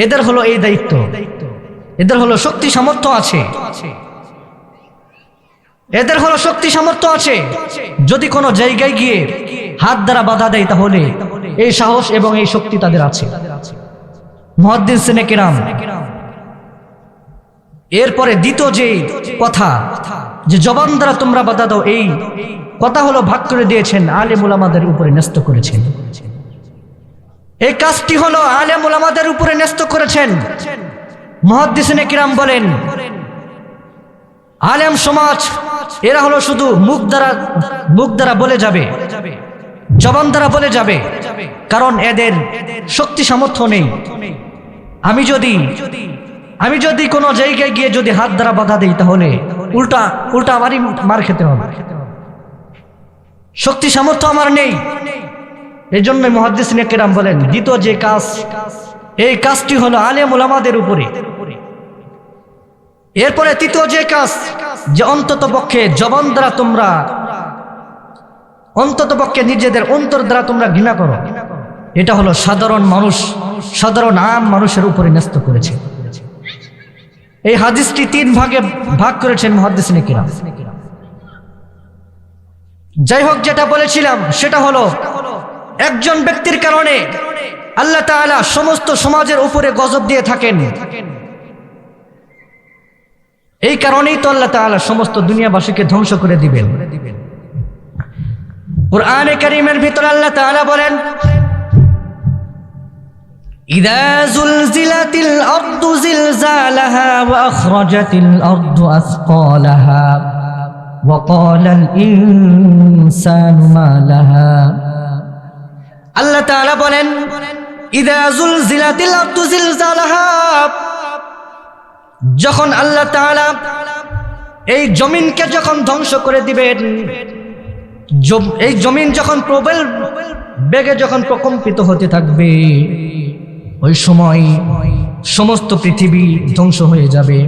এদের হলো এই দায়িত্ব, এদের হলো শক্তি সামর্থ্য আছে, এদের হলো শক্তি সামর্থ্য আছে। যদি কোনো জায়গায় গিয়ে হাত দ্বারা বাধা দেয় তাহলে এই সাহস এবং এই শক্তি তাদের আছে। মুহাদ্দিসিনে কিরাম এরপরে দ্বিতীয় যে কথা যে জবান দ্বারা তোমরা বাধা দাও, এই কথা হলো ভাগ করে দিয়েছেন, আলেম উলামাদের উপরে ন্যস্ত করেছেন। এই কাজটি হলো আলেম উলামাদের উপরে ন্যস্ত করেছেন। মুহাদ্দিসিনে কিরাম বলেন আলেম সমাজ এরা হলো শুধু মুখ দ্বারা বলে যাবে, জবান দ্বারা বলে যাবে, কারণ এদের শক্তি সামর্থ্য নেই। আমি যদি কোনো জায়গায় গিয়ে যদি হাত দ্বারা বাধা দেই তাহলে উল্টা আমারই মার খেতে হবে, শক্তি সামর্থ্য আমার নেই। এই জন্য মুহাদ্দিসিনে কিরাম বলেন দ্বিতীয় যে কাজ, এই কাজটি হলো আলেম উলামাদের উপরে। এরপরে তৃতীয় যে কাজ যে অন্তত পক্ষে জবান দ্বারা তোমরা, অন্তত পক্ষে নিজেদের অন্তর দ্বারা তোমরা ঘৃণা করো, এটা হলো সাধারণ মানুষ, সাধারণ আম মানুষের উপরে ন্যস্ত করেছে। এই হাদিসটি তিন ভাগে ভাগ করেছেন মুহাদ্দিসিনে কিরাম। যাই হোক, যেটা বলেছিলাম সেটা হলো একজন ব্যক্তির কারণে আল্লাহ তাআলা সমস্ত সমাজের উপরে গজব দিয়ে থাকেন। এই কারণেই তো আল্লাহ তাআলা সমস্ত দুনিয়াবাসীকে ধ্বংস করে দিবেন। কুরআনে কারীমের ভিতরে আল্লাহ তাআলা বলেন ইযা যুলজিলাতিল আরদু জিলজালাহা ওয়া আখরাজাতিল আরদু আসকালাহা ওয়া ক্বালাল ইনসানু মা লাহা। আল্লাহ তাআলা বলেন ইযা যুলজিলাতিল আরদু জিলজালাহা, যখন আল্লাহ তাআলা এই জমিনকে যখন ধ্বংস করে দিবেন, এই জমিন যখন প্রবল বেগে যখন প্রকম্পিত হতে থাকবে, ওই সময় সমস্ত পৃথিবী ধ্বংস হয়ে যাবে।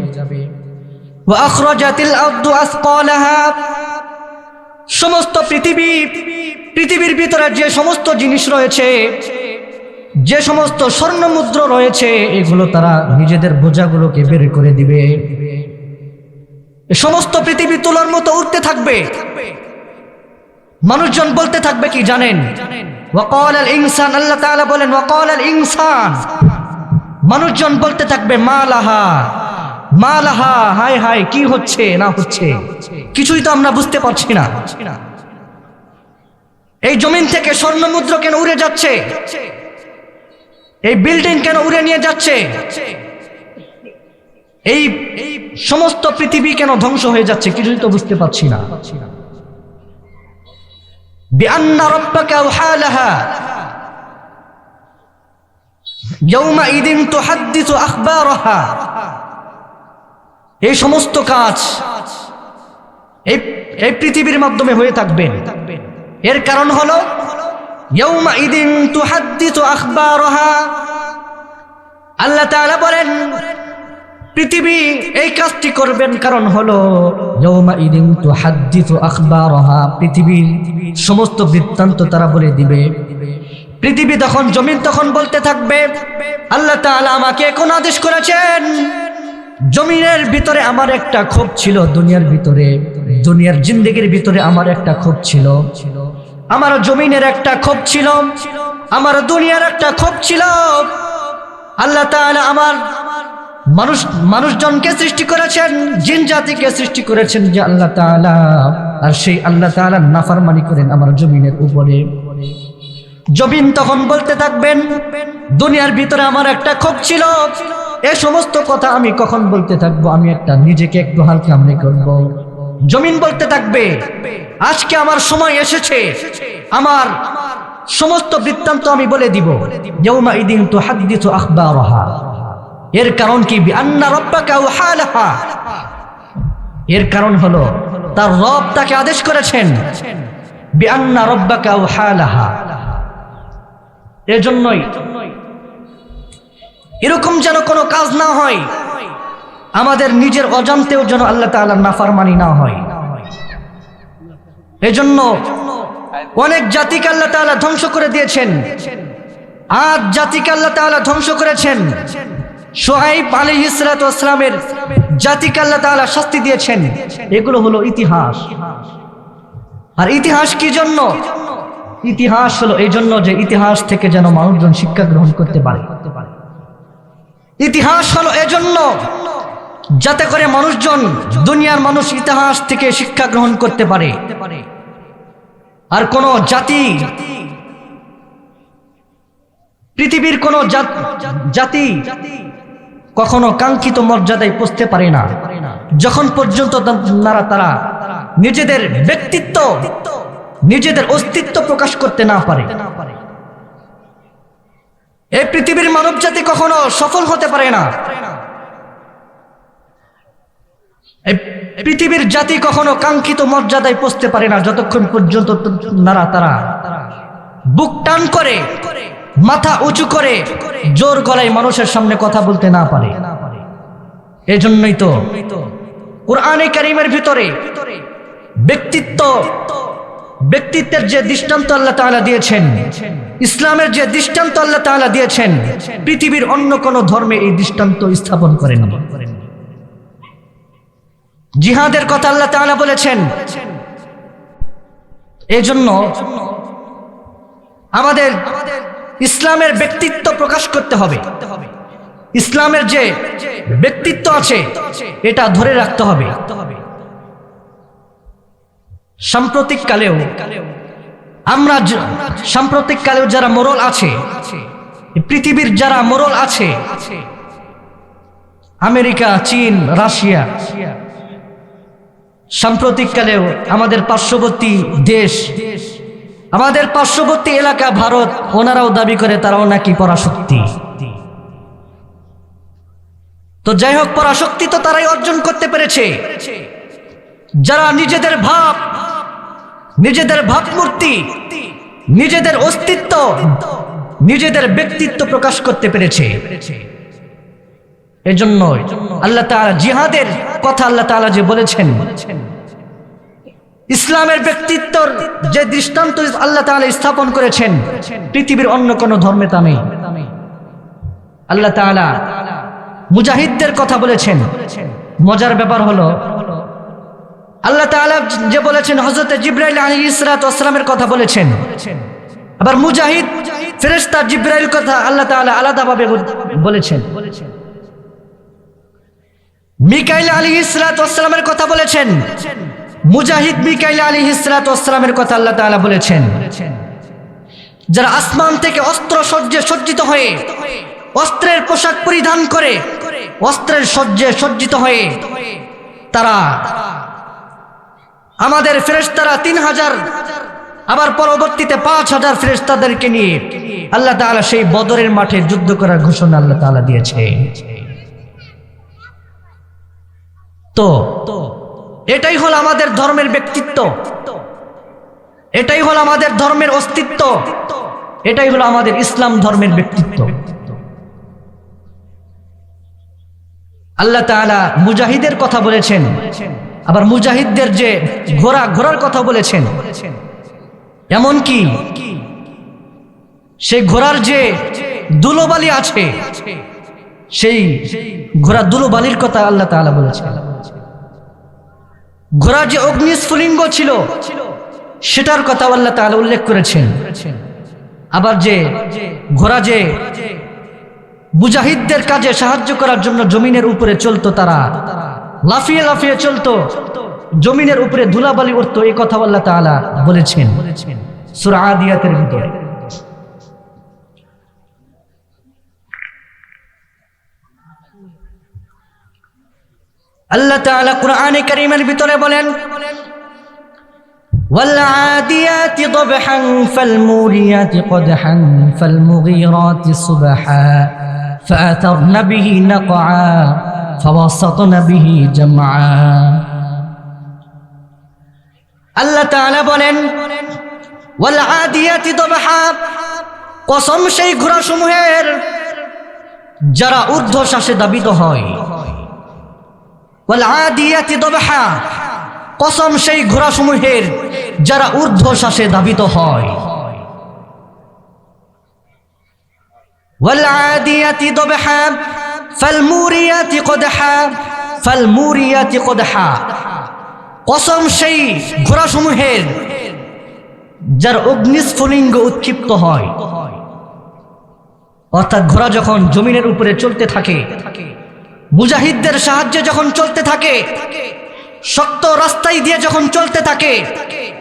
ওয়া আখরাজাতিল আরদু আসকালাহা, সমস্ত পৃথিবীর ভিতরে যে সমস্ত জিনিস রয়েছে, যে সমস্ত স্বর্ণ মুদ্রা রয়েছে, এগুলো তারা নিজেদের বোঝাগুলোকে বের করে দিবে। সমস্ত পৃথিবী তুলার মতো উঠতে থাকবে। মানুষজন বলতে থাকবে কি জানেন? ওয়াকালাল ইনসান, আল্লাহ তাআলা বলেন ওয়াকালাল ইনসান, মানুষজন বলতে থাকবে মালাহা মালাহা, হায় হায় কি হচ্ছে না হচ্ছে কিছুই তো আমরা বুঝতে পারছি না। এই জমিন থেকে স্বর্ণ মুদ্রা কেন উড়ে যাচ্ছে? এই বিল্ডিং কেন উড়ে নিয়ে যাচ্ছে? এই সমস্ত পৃথিবী কেন ধ্বংস হয়ে যাচ্ছে? কিছুই তো বুঝতে পারছি না। বিআন্না রাব্বাকা আওহা লাহা ইয়াওমাইদিন তুহাদ্দিসু আখবারাহা, এই সমস্ত কাজ এই পৃথিবীর মাধ্যমে হয়ে থাকবে। এর কারণ হলো ইয়াওমাইদিন তুহাদ্দিসু আখবারাহা, আল্লাহ তাআলা বলেন পৃথিবী এই কাজটি করবেন কারণ হলো ইয়াওমাইদিন তুহাদ্দিসু আখবারাহা, পৃথিবীর সমস্ত বৃত্তান্ত তারা বলে দিবে। পৃথিবী তখন, জমিন তখন বলতে থাকবে আল্লাহ তাআলা আমাকে কোন আদেশ করেছেন? জমিনের ভিতরে আমার একটা ক্ষোভ ছিল, দুনিয়ার জিন্দেগির ভিতরে আমার একটা ক্ষোভ ছিল, আমার জমিনের একটা ক্ষোভ ছিল, আমার দুনিয়ার একটা ক্ষোভ ছিল। আল্লাহ তাআলা আমার মানুষজনকে সৃষ্টি করেছেন, জিন জাতিকে সৃষ্টি করেছেন যে আল্লাহ তাআলা, আর সেই আল্লাহ তাআলা নাফরমানি করেন আমার জমিনের উপরে। জমিন তখন বলতে থাকবেন দুনিয়ার ভিতরে আমার একটা ক্ষোভ ছিল, এই সমস্ত কথা আমি কখন বলতে থাকবো? আমি একটা নিজেকে একটু হালকা মনে করব। জমিন বলতে থাকবে আজকে আমার সময় এসেছে, আমার সমস্ত বৃত্তান্ত আমি বলে দিব। ইয়াওমাইদিন তুহাদ্দিসু আখবারাহা, এর কারণ কি? বিআন্না রাব্বাকা আওহালাহা, এর কারণ হলো তার রব তাকে আদেশ করেছেন। বিআন্না রাব্বাকা আওহালাহা, এজন্যই এরকম যেন কোনো কাজ না হয়, আমাদের নিজের অজান্তেও যেন আল্লাহ তাআলার নাফরমানি না হয়। এজন্য অনেক জাতিকে আল্লাহ তাআলা ধ্বংস করে দিয়েছেন। আদ জাতিকে আল্লাহ তাআলা ধ্বংস করেছেন। শুআয়ব আলাইহিস সালাতু ওয়াস সালামের জাতিকে আল্লাহ তাআলা শাস্তি দিয়েছেন। এগুলো হলো ইতিহাস। আর ইতিহাস কি জন্য? ইতিহাস হলো এই জন্য যে ইতিহাস থেকে যেন মানুষজন শিক্ষা গ্রহণ করতে পারে। ইতিহাস হলো এজন্য যাতে করে মানুষজন, দুনিয়ার মানুষ ইতিহাস থেকে শিক্ষা গ্রহণ করতে পারে। আর কোন জাতি, পৃথিবীর কোন জাতি কখনো কাঙ্ক্ষিত মর্যাদায় পৌঁছতে পারে না যখন পর্যন্ত তারা নিজেদের ব্যক্তিত্ব, নিজেদের অস্তিত্ব প্রকাশ করতে না পারে। এই পৃথিবীর মানব জাতি কখনো সফল হতে পারে না। পৃথিবীর জাতি কখনো কাঙ্ক্ষিত মর্যাদায় পৌঁছতে পারে না যতক্ষণ পর্যন্ত তারা বুক টান করে, মাথা উঁচু করে, জোর গলায় মানুষের সামনে কথা বলতে না পারে। এজন্যই তো কুরআনে কারীমের ভিতরে ব্যক্তিত্বের যে দৃষ্টান্ত আল্লাহ তাআলা দিয়েছেন, ইসলামের যে দৃষ্টান্ত আল্লাহ তাআলা দিয়েছেন, পৃথিবীর অন্য কোন ধর্মে এই দৃষ্টান্ত স্থাপন করেন। জিহাদের কথা আল্লাহ তাআলা বলেছেন। এজন্য আমাদের ইসলামের ব্যক্তিত্ব প্রকাশ করতে হবে। ইসলামের যে ব্যক্তিত্ব আছে এটা ধরে রাখতে হবে। সাম্প্রতিক কালেও যারা মোরাল আছে, পৃথিবীর যারা মোরাল আছে, আমেরিকা, চীন, রাশিয়া, সাম্প্রতিককালেও আমাদের পার্শ্ববর্তী দেশ, আমাদের পার্শ্ববর্তী এলাকা ভারত, ওনারাও দাবি করে তারাও নাকি পরাশক্তি। তো যাই হোক, পরাশক্তি তো তারাই অর্জন করতে পেরেছে যারা নিজেদের ভাবমূর্তি, নিজেদের অস্তিত্ব, নিজেদের ব্যক্তিত্ব প্রকাশ করতে পেরেছে। এজন্য আল্লাহ তাআলা জিহাদের কথা আল্লাহ তাআলা যে বলেছেন, ইসলামের ব্যক্তিত্বর যে দৃষ্টান্ত আল্লাহ তাআলা স্থাপন করেছেন, পৃথিবীর অন্য কোন ধর্মে তা নেই। আল্লাহ তাআলা মুজাহিদদের কথা বলেছেন। মজার ব্যাপার হলো আল্লাহ তাআলা যে বলেছেন, হযরত জিবরাইল আলাইহিস সালাতু ওয়াস সালামের কথা বলেছেন। আবার মুজাহিদ ফেরেশতা জিবরাইল কথা আল্লাহ তাআলা আলাদাভাবে বলেছেন। মিকাইল আলাইহিস সালাতু ওয়াস সালামের কথা বলেছেন। মুজাহিদ মিকাইল আলাইহিস সালাতু ওয়াস সালামের কথা আল্লাহ তাআলা বলেছেন। যারা আসমান থেকে অস্ত্র সজ্জিত হয়ে, অস্ত্রের পোশাক পরিধান করে, অস্ত্রের সজ্জিত হয়ে তারা, আমাদের ফেরেশতারা 3000, আবার পরবর্তীতে 5000 ফেরেশতাদেরকে নিয়ে আল্লাহ তাআলা সেই বদরের মাঠে যুদ্ধ করার ঘোষণা আল্লাহ তাআলা দিয়েছে। তো এটাই হলো আমাদের ধর্মের ব্যক্তিত্ব, এটাই হলো আমাদের ধর্মের অস্তিত্ব, এটাই হলো আমাদের ইসলাম ধর্মের ব্যক্তিত্ব। আল্লাহ তাআলা মুজাহিদের কথা বলেছেন। আবার মুজাহিদদের যে ঘোড়ার কথা বলেছেন। এমনকি সেই ঘোড়ার যে ধুলোবালি আছে, সেই ঘোড়া ধুলোবালির কথা আল্লাহ তাআলা বলেছেন। ঘোড়ার যে অগ্নিস্ফুলিঙ্গ ছিল সেটার কথা আল্লাহ তাআলা উল্লেখ করেছেন। আবার যে ঘোড়া যে মুজাহিদদের কাজে সাহায্য করার জন্য জমিনের উপরে চলতো, তারা লাফিয়ে লাফিয়ে চলতো, জমিনের উপরে ধুলাবালি উঠতো, এই কথা আল্লাহ তাআলা বলেছেন সূরা আদিয়াতের ভিতরে। আল্লাহ তাআলা কুরআনে কারীমের ভিতরে বলেন, والعاديات ضبحا فالموريات قدحا فالمغيرات صبحا فأثرن به نقعا فوسطن به جمعا আল্লাহ তাআলা বলেন ওয়াল আদিয়াতি দবহা কসম সেই ঘোড়াসমূহের যারা ঊর্ধ্বশ্বাসে দাবিত হয় ওয়াল আদিয়াতি দবহা কসম সেই ঘোড়াসমূহের যারা ঊর্ধ্বশ্বাসে দাবিত হয় ওয়াল আদিয়াতি দবহা ফালমুরিয়াতি কদহা ফালমুরিয়াতি কদহা কসম সেই ঘোড়াসমূহের যার অগ্নিস্ফুলিঙ্গ উৎক্ষিপ্ত হয় অর্থাৎ ঘোড়া যখন জমিনের উপরে চলতে থাকে মুজাহিদদের সাহায্যে যখন চলতে থাকে শক্ত রাস্তায় দিয়ে যখন চলতে থাকে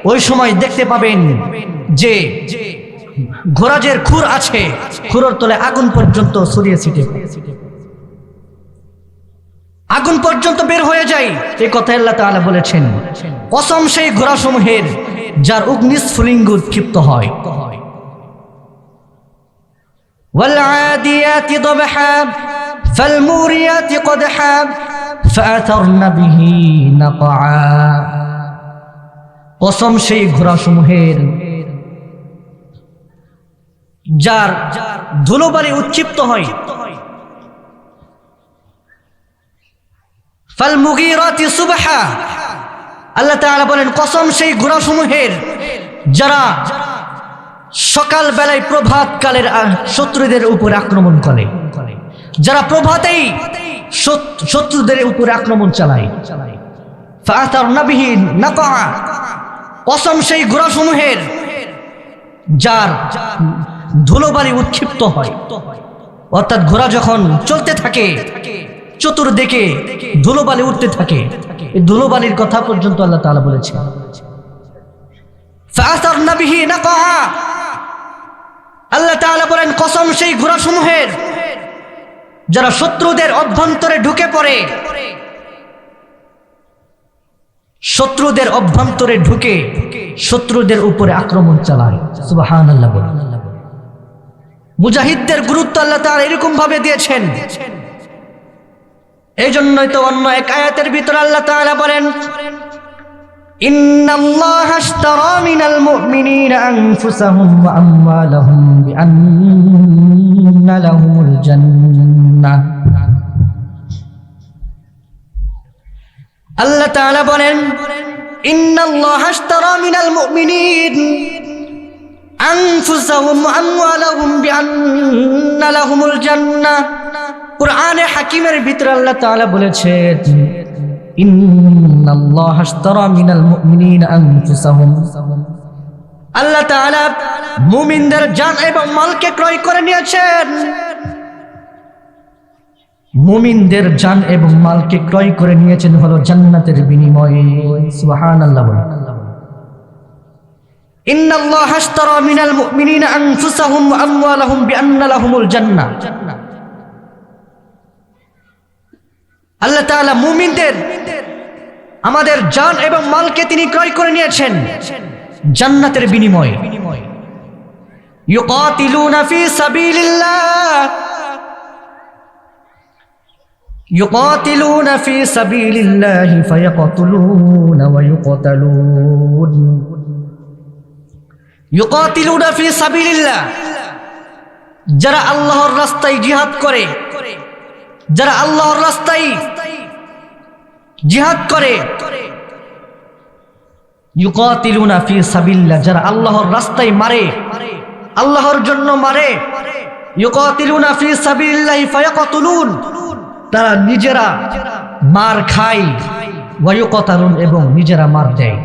ওই সময় দেখতে পাবেন যে ঘোড়া যে খুর আছে খুরের তলে আগুন পর্যন্ত ছড়িয়ে ছিটে আগুন পর্যন্ত বের হয়ে যায় এই কথা আল্লাহ তাআলা বলেছেন কসম সেই ঘোড়াসমূহের যার অগ্নিস্ফুলিঙ্গ উৎক্ষিপ্ত হয় ওয়াল আদিয়াতি দবহা ফালমুরিয়াতি কদহা ফাআথারনা বিহি নাকআ কসম সেই ঘোড়াসমূহের যার ধুলোবালি উৎক্ষিপ্ত হয় ফালমুগীরাতি সুবহা আল্লাহ তাআলা বলেন কসম সেই ঘোড়াসমূহের যারা সকাল বেলায় প্রভাত কালের শত্রুদের উপর আক্রমণ করে যারা প্রভাতেই শত্রুদের উপর আক্রমণ চালায় ফাআথারনা বিহি নাকআ কসম সেই ঘোড়াসমূহের যার ধুলোবালি উৎক্ষিপ্ত হয় অর্থাৎ ঘোড়া যখন চলতে থাকে চতুর্দিকে ধুলোবালি উঠতে থাকে এই ধুলোবালির কথা পর্যন্ত আল্লাহ তাআলা বলেছেন ফাআথারনা বিহি নাকআ আল্লাহ তাআলা বলেন কসম সেই ঘোড়াসমূহের যারা শত্রুদের অভ্যন্তরে ঢুকে পড়ে শত্রুদের অভ্যন্তরে ঢুকে শত্রুদের উপরে আক্রমণ চালায় সুবহানাল্লাহ বলেন মুজাহিদদের গুরুত্ব আল্লাহ তাআলা এরকম ভাবে দিয়েছেন এই জন্যই তো অন্য এক আয়াতের ভিতরে আল্লাহ তাআলা বলেন ইন্নাল্লাহা আশতারা মিনাল মুমিনিনা আনফুসাহুম ওয়া আমওয়ালাহুম বিআন্না লাহুমুল জান্নাহ আল্লাহ তাআলা বলেন ইন্নাল্লাহা আশতারা মিনাল মুমিনিন আনফুসাহুম ওয়া আমওয়ালাহুম বিআন্না লাহুমুল জান্নাহ কুরআনে হাকিমের ভিতরে আল্লাহ তাআলা বলেছেন ইন্নাল্লাহা আশতারা মিনাল মুমিনিনা আনফুসাহুম আল্লাহ তাআলা মুমিনদের জান এবং মালকে ক্রয় করে নিয়েছেন মুমিনদের জান এবং মালকে ক্রয় করে নিয়েছেন হলো জান্নাতের বিনিময়ে সুবহানাল্লাহ ইন্নাল্লাহা আশতারা মিনাল মুমিনিনা আনফুসাহুম ওয়া আমওয়ালাহুম বিআন্না লাহুমুল জান্নাহ আল্লাহ তাআলা মুমিনদের আমাদের জান এবং মালকে তিনি ক্রয় করে নিয়েছেন জান্নাতের বিনিময়ে ইউকাতিলুনা ফি সাবিলিল্লাহ يقاتلون في سبيل الله فيقتلون ويقتلون يقاتلون في سبيل الله যারা আল্লাহর রাস্তায় জিহাদ করে যারা আল্লাহর রাস্তায় জিহাদ করে ইউকাতিলুনা ফি সাবিলিল্লাহ যারা আল্লাহর রাস্তায় মারে আল্লাহর জন্য মারে ইউকাতিলুনা ফি সাবিলিল্লাহি ফায়াকতুলুন তারা নিজেরা মার খায় ওয়া ইউকাতালুন এবং নিজেরা মার দেয়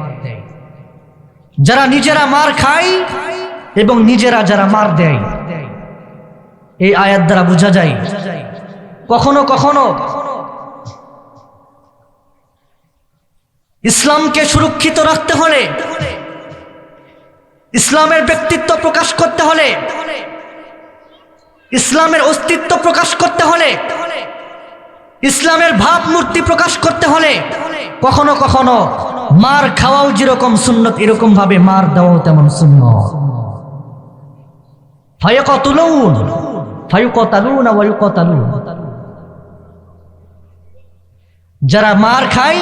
যারা নিজেরা মার খায় এবং নিজেরা যারা মার দেয় এই আয়াত দ্বারা বোঝা যায় কখনো কখনো ইসলামকে সুরক্ষিত রাখতে হলে ইসলামের ব্যক্তিত্ব প্রকাশ করতে হলে ইসলামের অস্তিত্ব প্রকাশ করতে হলে ইসলামের ভাবমূর্তি প্রকাশ করতে হলে কখনো কখনো মার খাওয়াও যেরকম সুন্নত এরকম ভাবে মার দেওয়াও তেমন সুন্নত ফায়াকাতুলুন ফায়ুকাতালুনা ওয়া ইউকাতালুন, যারা মার খায়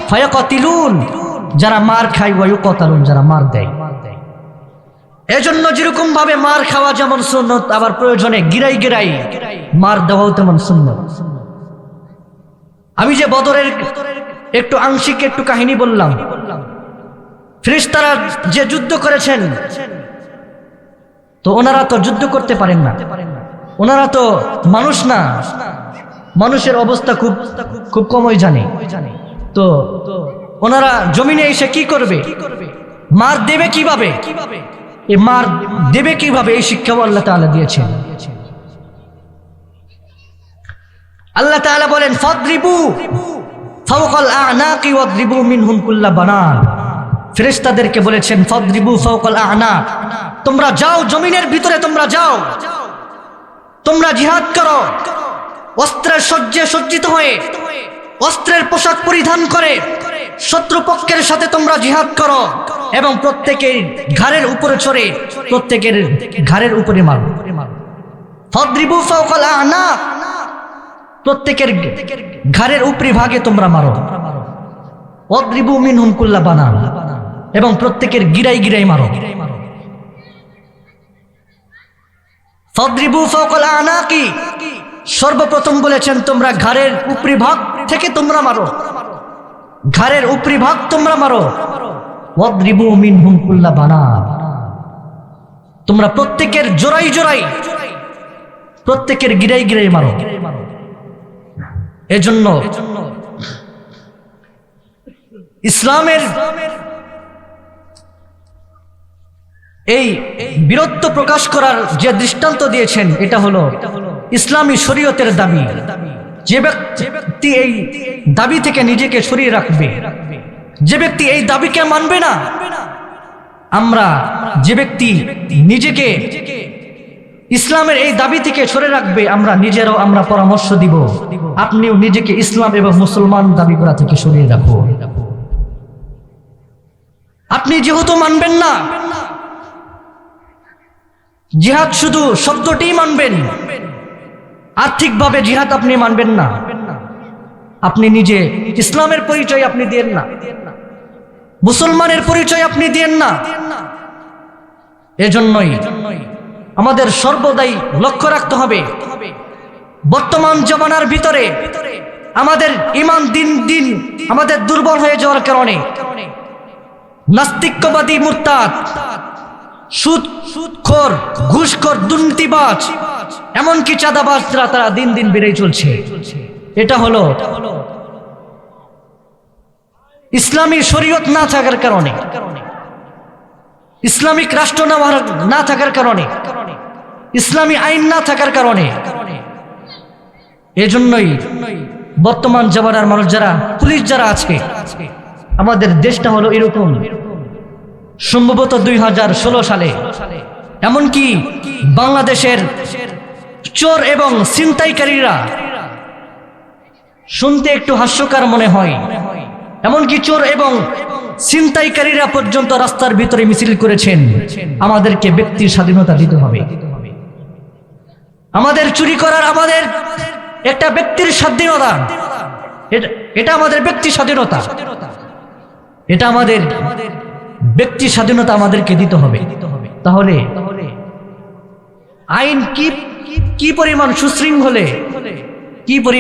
ফায়াকাতিলুন, যারা মার খায় ওয়া ইউকাতালুন, যারা মার দেয়। এজন্য যেরকম ভাবে মার খাওয়া যেমন সুন্নত, আবার প্রয়োজনে গিরাই গিরাই মার দেওয়াও তেমন সুন্নত। আমি যে বদরের একটু আংশিক একটু কাহিনী বললাম, ফেরেশতারা যে যুদ্ধ করেছেন, তো ওনারা তো যুদ্ধ করতে পারেন না, ওনারা তো মানুষ না, মানুষের অবস্থা খুব খুব কমই জানে। তো ওনারা জমিনে এসে কি করবে, মার দেবে কিভাবে, এই মার দেবে কিভাবে, এই শিক্ষাও আল্লাহ তাআলা দিয়েছেন। আল্লাহ তাআলা বলেন ফাদরিবু ফাওকাল আ'নাকি ওয়াদরিবু মিনহুম কুল্লা বানান। ফেরেশতাদেরকে বলেছেন ফাদরিবু ফাওকাল আ'নাক, তোমরা যাও জমিনের ভিতরে, তোমরা যাও, তোমরা জিহাদ করো, অস্ত্রের সজ্জে সজ্জিত হয়ে, অস্ত্রের পোশাক পরিধান করে শত্রুপক্ষের সাথে তোমরা জিহাদ করো, এবং প্রত্যেকের ঘাড়ের উপরে চড়ে প্রত্যেকের ঘাড়ের উপরে মারো। ফাদরিবু ফাওকাল আ'নাক, প্রত্যেকের ঘাড়ের উপরি ভাগে তোমরা মারো। ওয়াদরিবু মিনহুম কুল্লা বানান, এবং প্রত্যেকের গিরাই গিরাই মারো। ফাদরিবু ফাওকাল আ'নাকি, সর্বপ্রথম বলেছেন তোমরা ঘাড়ের উপরি ভাগ থেকে তোমরা মারো, ঘাড়ের উপরি ভাগ তোমরা মারো। ওয়াদরিবু মিনহুম কুল্লা বানান, তোমরা প্রত্যেকের জোড়াই জোড়াই, প্রত্যেকের গিরাই গিরাই মারো। এজন্য ইসলামের এই বীরত্ব প্রকাশ করার যে দৃষ্টান্ত দিয়েছেন, এটা হলো ইসলামী শরীয়তের দাবি। যে ব্যক্তি এই দাবি থেকে নিজেকে সরিয়ে রাখবে, যে ব্যক্তি এই দাবিকে মানবে না, আমরা যে ব্যক্তি নিজেকে ইসলামের এই দাবি থেকে সরে রাখবে, আমরা নিজেরাও আমরা পরামর্শ দিব, আপনিও নিজেকে ইসলাম এবং মুসলমান দাবি করা থেকে সরিয়ে রাখো। আপনি যেহেতু মানবেন না, জিহাদ শুধু শব্দটি মানবেন, আর্থিকভাবে জিহাদ আপনি মানবেন না, আপনি নিজে ইসলামের পরিচয় আপনি দেন না, মুসলমানের পরিচয় আপনি দেন না। এজন্যই আমাদের সর্বদাই লক্ষ্য রাখতে হবে, বর্তমান জমানার ভিতরে আমাদের ঈমান দিন দিন আমাদের দুর্বল হয়ে যাওয়ার কারণে নাস্তিক্যবাদী মুরতাদ, সুদখোর, ঘুষখোর, দুর্নীতিবাজ, এমনকি চাঁদাবাজরা তারা দিন দিন বেড়েই চলছে। এটা হলো ইসলামী শরীয়ত না থাকার কারণে, ইসলামিক রাষ্ট্র না থাকার কারণে, ইসলামী আইন না থাকার কারণে। এজন্যই বর্তমান জামানার মানুষ যারা, পুলিশ যারা আছে, আমাদের দেশটা হলো এরকম। সম্ভবত 2016 সালে এমনকি বাংলাদেশের চোর এবং ছিনতাইকারীরা, শুনতে একটু হাস্যকর মনে হয়, এমনকি চোর এবং ছিনতাইকারীরা পর্যন্ত রাস্তার ভিতরে মিছিল করেছেন। আমাদেরকে ব্যক্তির স্বাধীনতা দিতে হবে, আমাদের চুরি করার আমাদের একটা ব্যক্তির স্বাধীনতা, এটা আমাদের ব্যক্তি স্বাধীনতা, এটা আমাদের ব্যক্তি স্বাধীনতা আমাদেরকে দিতে হবে। তাহলে আইন কি পরিমাণ সুশৃঙ্খলে, কি পরিমাণ